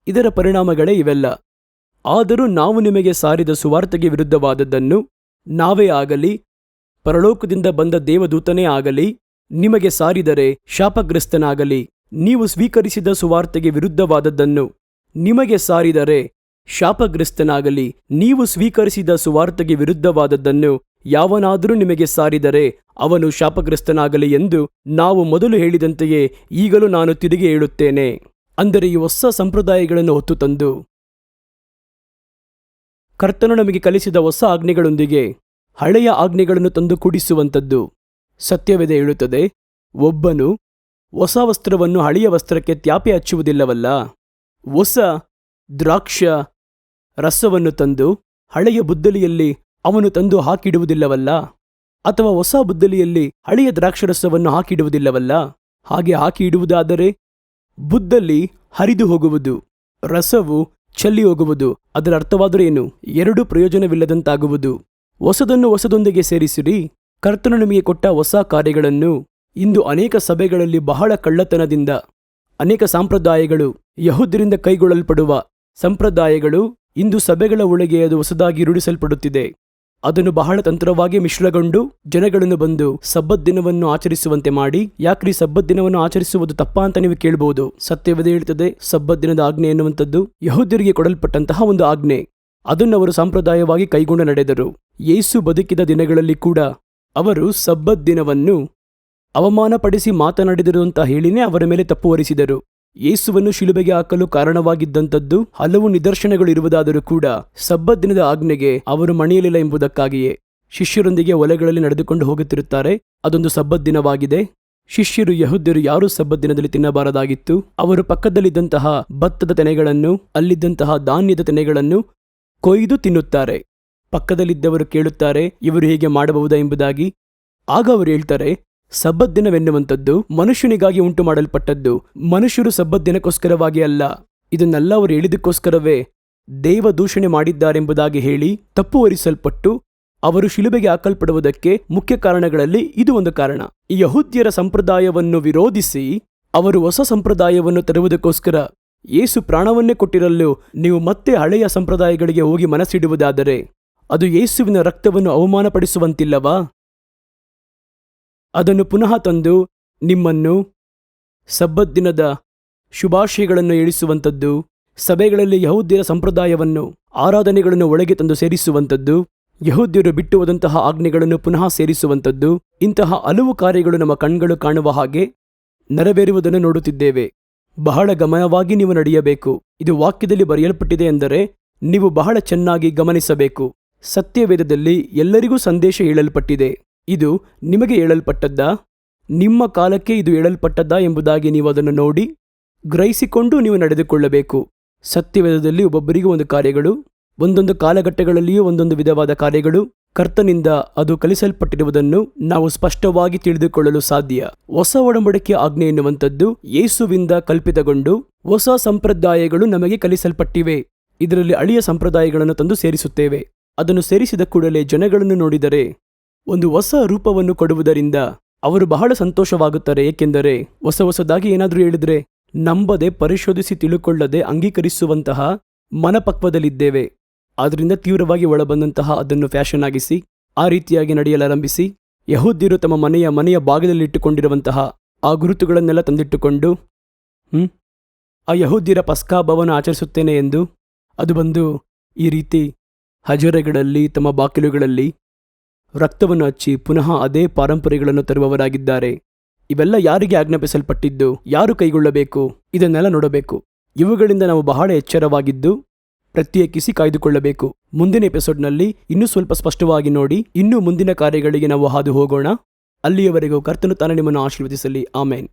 ಇದರ ಪರಿಣಾಮಗಳೇ ಇವೆಲ್ಲ. ಆದರೂ ನಾವು ನಿಮಗೆ ಸಾರಿದ ಸುವಾರ್ತೆಗೆ ವಿರುದ್ಧವಾದದ್ದನ್ನು ನಾವೇ ಆಗಲಿ ಪರಲೋಕದಿಂದ ಬಂದ ದೇವದೂತನೇ ಆಗಲಿ ನಿಮಗೆ ಸಾರಿದರೆ ಶಾಪಗ್ರಸ್ತನಾಗಲಿ. ನೀವು ಸ್ವೀಕರಿಸಿದ ಸುವಾರ್ತೆಗೆ ವಿರುದ್ಧವಾದದ್ದನ್ನು ನಿಮಗೆ ಸಾರಿದರೆ ಶಾಪಗ್ರಸ್ತನಾಗಲಿ. ನೀವು ಸ್ವೀಕರಿಸಿದ ಸುವಾರ್ತೆಗೆ ವಿರುದ್ಧವಾದದ್ದನ್ನು ಯಾವನಾದರೂ ನಿಮಗೆ ಸಾರಿದರೆ ಅವನು ಶಾಪಗ್ರಸ್ತನಾಗಲಿ ಎಂದು ನಾವು ಮೊದಲು ಹೇಳಿದಂತೆಯೇ ಈಗಲೂ ನಾನು ತಿರುಗಿ ಹೇಳುತ್ತೇನೆ. ಅಂದರೆ ಈ ಹೊಸ ಸಂಪ್ರದಾಯಗಳನ್ನು ಹೊತ್ತು ತಂದು ಕರ್ತನು ನಮಗೆ ಕಲಿಸಿದ ಹೊಸ ಆಜ್ಞೆಗಳೊಂದಿಗೆ ಹಳೆಯ ಆಜ್ಞೆಗಳನ್ನು ತಂದು ಕೂಡಿಸುವಂಥದ್ದು. ಸತ್ಯವೇದ ಹೇಳುತ್ತದೆ, ಒಬ್ಬನು ಹೊಸ ವಸ್ತ್ರವನ್ನು ಹಳೆಯ ವಸ್ತ್ರಕ್ಕೆ ತ್ಯಾಪೆ ಹಚ್ಚುವುದಿಲ್ಲವಲ್ಲ. ಹೊಸ ದ್ರಾಕ್ಷ ರಸವನ್ನು ತಂದು ಹಳೆಯ ಬುದ್ದಲಿಯಲ್ಲಿ ಅವನು ತಂದು ಹಾಕಿಡುವುದಿಲ್ಲವಲ್ಲ, ಅಥವಾ ಹೊಸ ಬುದ್ದಲಿಯಲ್ಲಿ ಹಳೆಯ ದ್ರಾಕ್ಷರಸವನ್ನು ಹಾಕಿಡುವುದಿಲ್ಲವಲ್ಲ. ಹಾಗೆ ಹಾಕಿ ಇಡುವುದಾದರೆ ಬುದ್ದಲಿ ಹರಿದು ಹೋಗುವುದು, ರಸವು ಚೆಲ್ಲಿ ಹೋಗುವುದು. ಅದರ ಅರ್ಥವಾದರೂ ಏನು? ಎರಡೂ ಪ್ರಯೋಜನವಿಲ್ಲದಂತಾಗುವುದು. ಹೊಸದನ್ನು ಹೊಸದೊಂದಿಗೆ ಸೇರಿಸಿರಿ. ಕರ್ತನು ನಿಮಗೆ ಕೊಟ್ಟ ಹೊಸ ಕಾರ್ಯಗಳನ್ನು ಇಂದು ಅನೇಕ ಸಭೆಗಳಲ್ಲಿ ಬಹಳ ಕಳ್ಳತನದಿಂದ ಅನೇಕ ಸಂಪ್ರದಾಯಗಳು ಯಹೂದ್ಯರಿಂದ ಕೈಗೊಳ್ಳಲ್ಪಡುವ ಸಂಪ್ರದಾಯಗಳು ಇಂದು ಸಭೆಗಳ ಒಳಗೆ ಅದು ಹೊಸದಾಗಿ ರೂಢಿಸಲ್ಪಡುತ್ತಿದೆ. ಅದನ್ನು ಬಹಳ ತಂತ್ರವಾಗಿ ಮಿಶ್ರಗೊಂಡು ಜನಗಳನ್ನು ಬಂದು ಸಬ್ಬತ್ ದಿನವನ್ನು ಆಚರಿಸುವಂತೆ ಮಾಡಿ. ಯಾಕ್ರಿ ಸಬ್ಬತ್ ದಿನವನ್ನು ಆಚರಿಸುವುದು ತಪ್ಪಾ ಅಂತ ನೀವು ಕೇಳಬಹುದು. ಸತ್ಯವೇದ ಹೇಳ್ತದೆ, ಸಬ್ಬತ್ ದಿನದ ಆಜ್ಞೆ ಎನ್ನುವಂಥದ್ದು ಯಹೂದ್ಯರಿಗೆ ಕೊಡಲ್ಪಟ್ಟಂತಹ ಒಂದು ಆಜ್ಞೆ. ಅದನ್ನು ಅವರು ಸಂಪ್ರದಾಯವಾಗಿ ಕೈಗೊಂಡು ನಡೆದರು. ಯೇಸು ಬದುಕಿದ ದಿನಗಳಲ್ಲಿ ಕೂಡ ಅವರು ಸಬ್ಬತ್ ದಿನವನ್ನು ಅವಮಾನಪಡಿಸಿ ಮಾತನಾಡಿದರು ಅಂತ ಹೇಳಿನೇ ಅವರ ಮೇಲೆ ತಪ್ಪು ಹೊರಿಸಿದರು. ಯೇಸುವನ್ನು ಶಿಲುಬೆಗೆ ಹಾಕಲು ಕಾರಣವಾಗಿದ್ದಂಥದ್ದು ಹಲವು ನಿದರ್ಶನಗಳು ಇರುವುದಾದರೂ ಕೂಡ ಸಬ್ಬತ್ ದಿನದ ಆಜ್ಞೆಗೆ ಅವರು ಮಣಿಯಲಿಲ್ಲ ಎಂಬುದಕ್ಕಾಗಿಯೇ ಶಿಷ್ಯರೊಂದಿಗೆ ಹೊಲಗಳಲ್ಲಿ ನಡೆದುಕೊಂಡು ಹೋಗುತ್ತಿರುತ್ತಾರೆ. ಅದೊಂದು ಸಬ್ಬತ್ ದಿನವಾಗಿದೆ. ಶಿಷ್ಯರು ಯಹೂದ್ಯರು ಯಾರೂ ಸಬ್ಬತ್ ದಿನದಲ್ಲಿ ತಿನ್ನಬಾರದಾಗಿತ್ತು. ಅವರು ಪಕ್ಕದಲ್ಲಿದ್ದಂತಹ ಭತ್ತದ ತೆನೆಗಳನ್ನು, ಅಲ್ಲಿದ್ದಂತಹ ಧಾನ್ಯದ ತೆನೆಗಳನ್ನು ಕೊಯ್ದು ತಿನ್ನುತ್ತಾರೆ. ಪಕ್ಕದಲ್ಲಿದ್ದವರು ಕೇಳುತ್ತಾರೆ, ಇವರು ಹೀಗೆ ಮಾಡಬಹುದಾ ಎಂಬುದಾಗಿ. ಆಗ ಅವರು ಹೇಳ್ತಾರೆ, ಸಬ್ಬತ್ ದಿನವೆನ್ನುವಂಥದ್ದು ಮನುಷ್ಯನಿಗಾಗಿ ಉಂಟು ಮಾಡಲ್ಪಟ್ಟದ್ದು, ಮನುಷ್ಯರು ಸಬ್ಬತ್ ದಿನಕ್ಕೋಸ್ಕರವಾಗಿ ಅಲ್ಲ. ಇದನ್ನೆಲ್ಲ ಅವರು ಹೇಳಿದಕ್ಕೋಸ್ಕರವೇ ದೇವ ದೂಷಣೆ ಮಾಡಿದ್ದಾರೆಂಬುದಾಗಿ ಹೇಳಿ ತಪ್ಪು ಹೊರಿಸಲ್ಪಟ್ಟು ಅವರು ಶಿಲುಬೆಗೆ ಹಾಕಲ್ಪಡುವುದಕ್ಕೆ ಮುಖ್ಯ ಕಾರಣಗಳಲ್ಲಿ ಇದು ಒಂದು ಕಾರಣ. ಈ ಯಹೂದ್ಯರ ಸಂಪ್ರದಾಯವನ್ನು ವಿರೋಧಿಸಿ ಅವರು ಹೊಸ ಸಂಪ್ರದಾಯವನ್ನು ತರುವುದಕ್ಕೋಸ್ಕರ ಯೇಸು ಪ್ರಾಣವನ್ನೇ ಕೊಟ್ಟಿರಲು ನೀವು ಮತ್ತೆ ಹಳೆಯ ಸಂಪ್ರದಾಯಗಳಿಗೆ ಹೋಗಿ ಮನಸ್ಸಿಡುವುದಾದರೆ ಅದು ಯೇಸುವಿನ ರಕ್ತವನ್ನು ಅವಮಾನಪಡಿಸುವಂತಿಲ್ಲವಾ? ಅದನ್ನು ಪುನಃ ತಂದು ನಿಮ್ಮನ್ನು ಸಬ್ಬತ್ ದಿನದ ಶುಭಾಶಯಗಳನ್ನು ಹೇಳಿಸುವಂಥದ್ದು, ಸಭೆಗಳಲ್ಲಿ ಯಹೂದ್ಯರ ಸಂಪ್ರದಾಯವನ್ನು ಆರಾಧನೆಗಳನ್ನು ಒಳಗೆ ತಂದು ಸೇರಿಸುವಂಥದ್ದು, ಯಹೂದ್ಯರು ಬಿಟ್ಟು ಹೋದಂತಹ ಆಜ್ಞೆಗಳನ್ನು ಪುನಃ ಸೇರಿಸುವಂಥದ್ದು, ಇಂತಹ ಹಲವು ಕಾರ್ಯಗಳು ನಮ್ಮ ಕಣ್ಗಳು ಕಾಣುವ ಹಾಗೆ ನೆರವೇರುವುದನ್ನು ನೋಡುತ್ತಿದ್ದೇವೆ. ಬಹಳ ಗಮನವಾಗಿ ನೀವು ನಡೆಯಬೇಕು. ಇದು ವಾಕ್ಯದಲ್ಲಿ ಬರೆಯಲ್ಪಟ್ಟಿದೆ ಎಂದರೆ ನೀವು ಬಹಳ ಚೆನ್ನಾಗಿ ಗಮನಿಸಬೇಕು. ಸತ್ಯವೇದದಲ್ಲಿ ಎಲ್ಲರಿಗೂ ಸಂದೇಶ ಹೇಳಲ್ಪಟ್ಟಿದೆ. ಇದು ನಿಮಗೆ ಹೇಳಲ್ಪಟ್ಟದ್ದಾ, ನಿಮ್ಮ ಕಾಲಕ್ಕೆ ಇದು ಹೇಳಲ್ಪಟ್ಟದ್ದಾ ಎಂಬುದಾಗಿ ನೀವು ಅದನ್ನು ನೋಡಿ ಗ್ರಹಿಸಿಕೊಂಡು ನೀವು ನಡೆದುಕೊಳ್ಳಬೇಕು. ಸತ್ಯವೇದದಲ್ಲಿ ಒಬ್ಬೊಬ್ಬರಿಗೂ ಒಂದು ಕಾರ್ಯಗಳು, ಒಂದೊಂದು ಕಾಲಘಟ್ಟಗಳಲ್ಲಿಯೂ ಒಂದೊಂದು ವಿಧವಾದ ಕಾರ್ಯಗಳು ಕರ್ತನಿಂದ ಅದು ಕಲಿಸಲ್ಪಟ್ಟಿರುವುದನ್ನು ನಾವು ಸ್ಪಷ್ಟವಾಗಿ ತಿಳಿದುಕೊಳ್ಳಲು ಸಾಧ್ಯ. ಹೊಸ ಒಡಂಬಡಿಕೆಯ ಆಜ್ಞೆ ಎನ್ನುವಂಥದ್ದು ಯೇಸುವಿಂದ ಕಲ್ಪಿತಗೊಂಡು ಹೊಸ ಸಂಪ್ರದಾಯಗಳು ನಮಗೆ ಕಲಿಸಲ್ಪಟ್ಟಿವೆ. ಇದರಲ್ಲಿ ಹಳೆಯ ಸಂಪ್ರದಾಯಗಳನ್ನು ತಂದು ಸೇರಿಸುತ್ತೇವೆ. ಅದನ್ನು ಸೇರಿಸಿದ ಕೂಡಲೇ ಜನಗಳನ್ನು ನೋಡಿದರೆ ಒಂದು ಹೊಸ ರೂಪವನ್ನು ಕೊಡುವುದರಿಂದ ಅವರು ಬಹಳ ಸಂತೋಷವಾಗುತ್ತಾರೆ. ಏಕೆಂದರೆ ಹೊಸದಾಗಿ ಏನಾದರೂ ಹೇಳಿದ್ರೆ ನಂಬದೆ ಪರಿಶೋಧಿಸಿ ತಿಳುಕೊಳ್ಳದೆ ಅಂಗೀಕರಿಸುವಂತಹ ಮನಪಕ್ವದಲ್ಲಿದ್ದೇವೆ. ಆದ್ದರಿಂದ ತೀವ್ರವಾಗಿ ಒಳಬಂದಂತಹ ಅದನ್ನು ಫ್ಯಾಷನ್ ಆಗಿಸಿ ಆ ರೀತಿಯಾಗಿ ನಡೆಯಲಾರಂಭಿಸಿ ಯಹೂದ್ಯರು ತಮ್ಮ ಮನೆಯ ಬಾಗಿಲಲ್ಲಿಟ್ಟುಕೊಂಡಿರುವಂತಹ ಆ ಗುರುತುಗಳನ್ನೆಲ್ಲ ತಂದಿಟ್ಟುಕೊಂಡು ಆ ಯಹೂದ್ಯರ ಪಸ್ಕಾಭವನ ಆಚರಿಸುತ್ತೇನೆ ಎಂದು ಅದು ಬಂದು ಈ ರೀತಿ ಹಜರೆಗಳಲ್ಲಿ ತಮ್ಮ ಬಾಗಿಲುಗಳಲ್ಲಿ ರಕ್ತವನ್ನು ಹಚ್ಚಿ ಪುನಃ ಅದೇ ಪಾರಂಪರೆಗಳನ್ನು ತರುವವರಾಗಿದ್ದಾರೆ. ಇವೆಲ್ಲ ಯಾರಿಗೆ ಆಜ್ಞಾಪಿಸಲ್ಪಟ್ಟಿದ್ದು, ಯಾರು ಕೈಗೊಳ್ಳಬೇಕು, ಇದನ್ನೆಲ್ಲ ನೋಡಬೇಕು. ಇವುಗಳಿಂದ ನಾವು ಬಹಳ ಎಚ್ಚರವಾಗಿದ್ದು ಪ್ರತ್ಯೇಕಿಸಿ ಕಾಯ್ದುಕೊಳ್ಳಬೇಕು. ಮುಂದಿನ ಎಪಿಸೋಡ್ನಲ್ಲಿ ಇನ್ನೂ ಸ್ವಲ್ಪ ಸ್ಪಷ್ಟವಾಗಿ ನೋಡಿ ಇನ್ನೂ ಮುಂದಿನ ಕಾರ್ಯಗಳಿಗೆ ನಾವು ಹಾದು ಹೋಗೋಣ. ಅಲ್ಲಿಯವರೆಗೂ ಕರ್ತನು ತಾನೇ ನಿಮ್ಮನ್ನು ಆಶೀರ್ವದಿಸಲಿ. ಆಮೇನ್.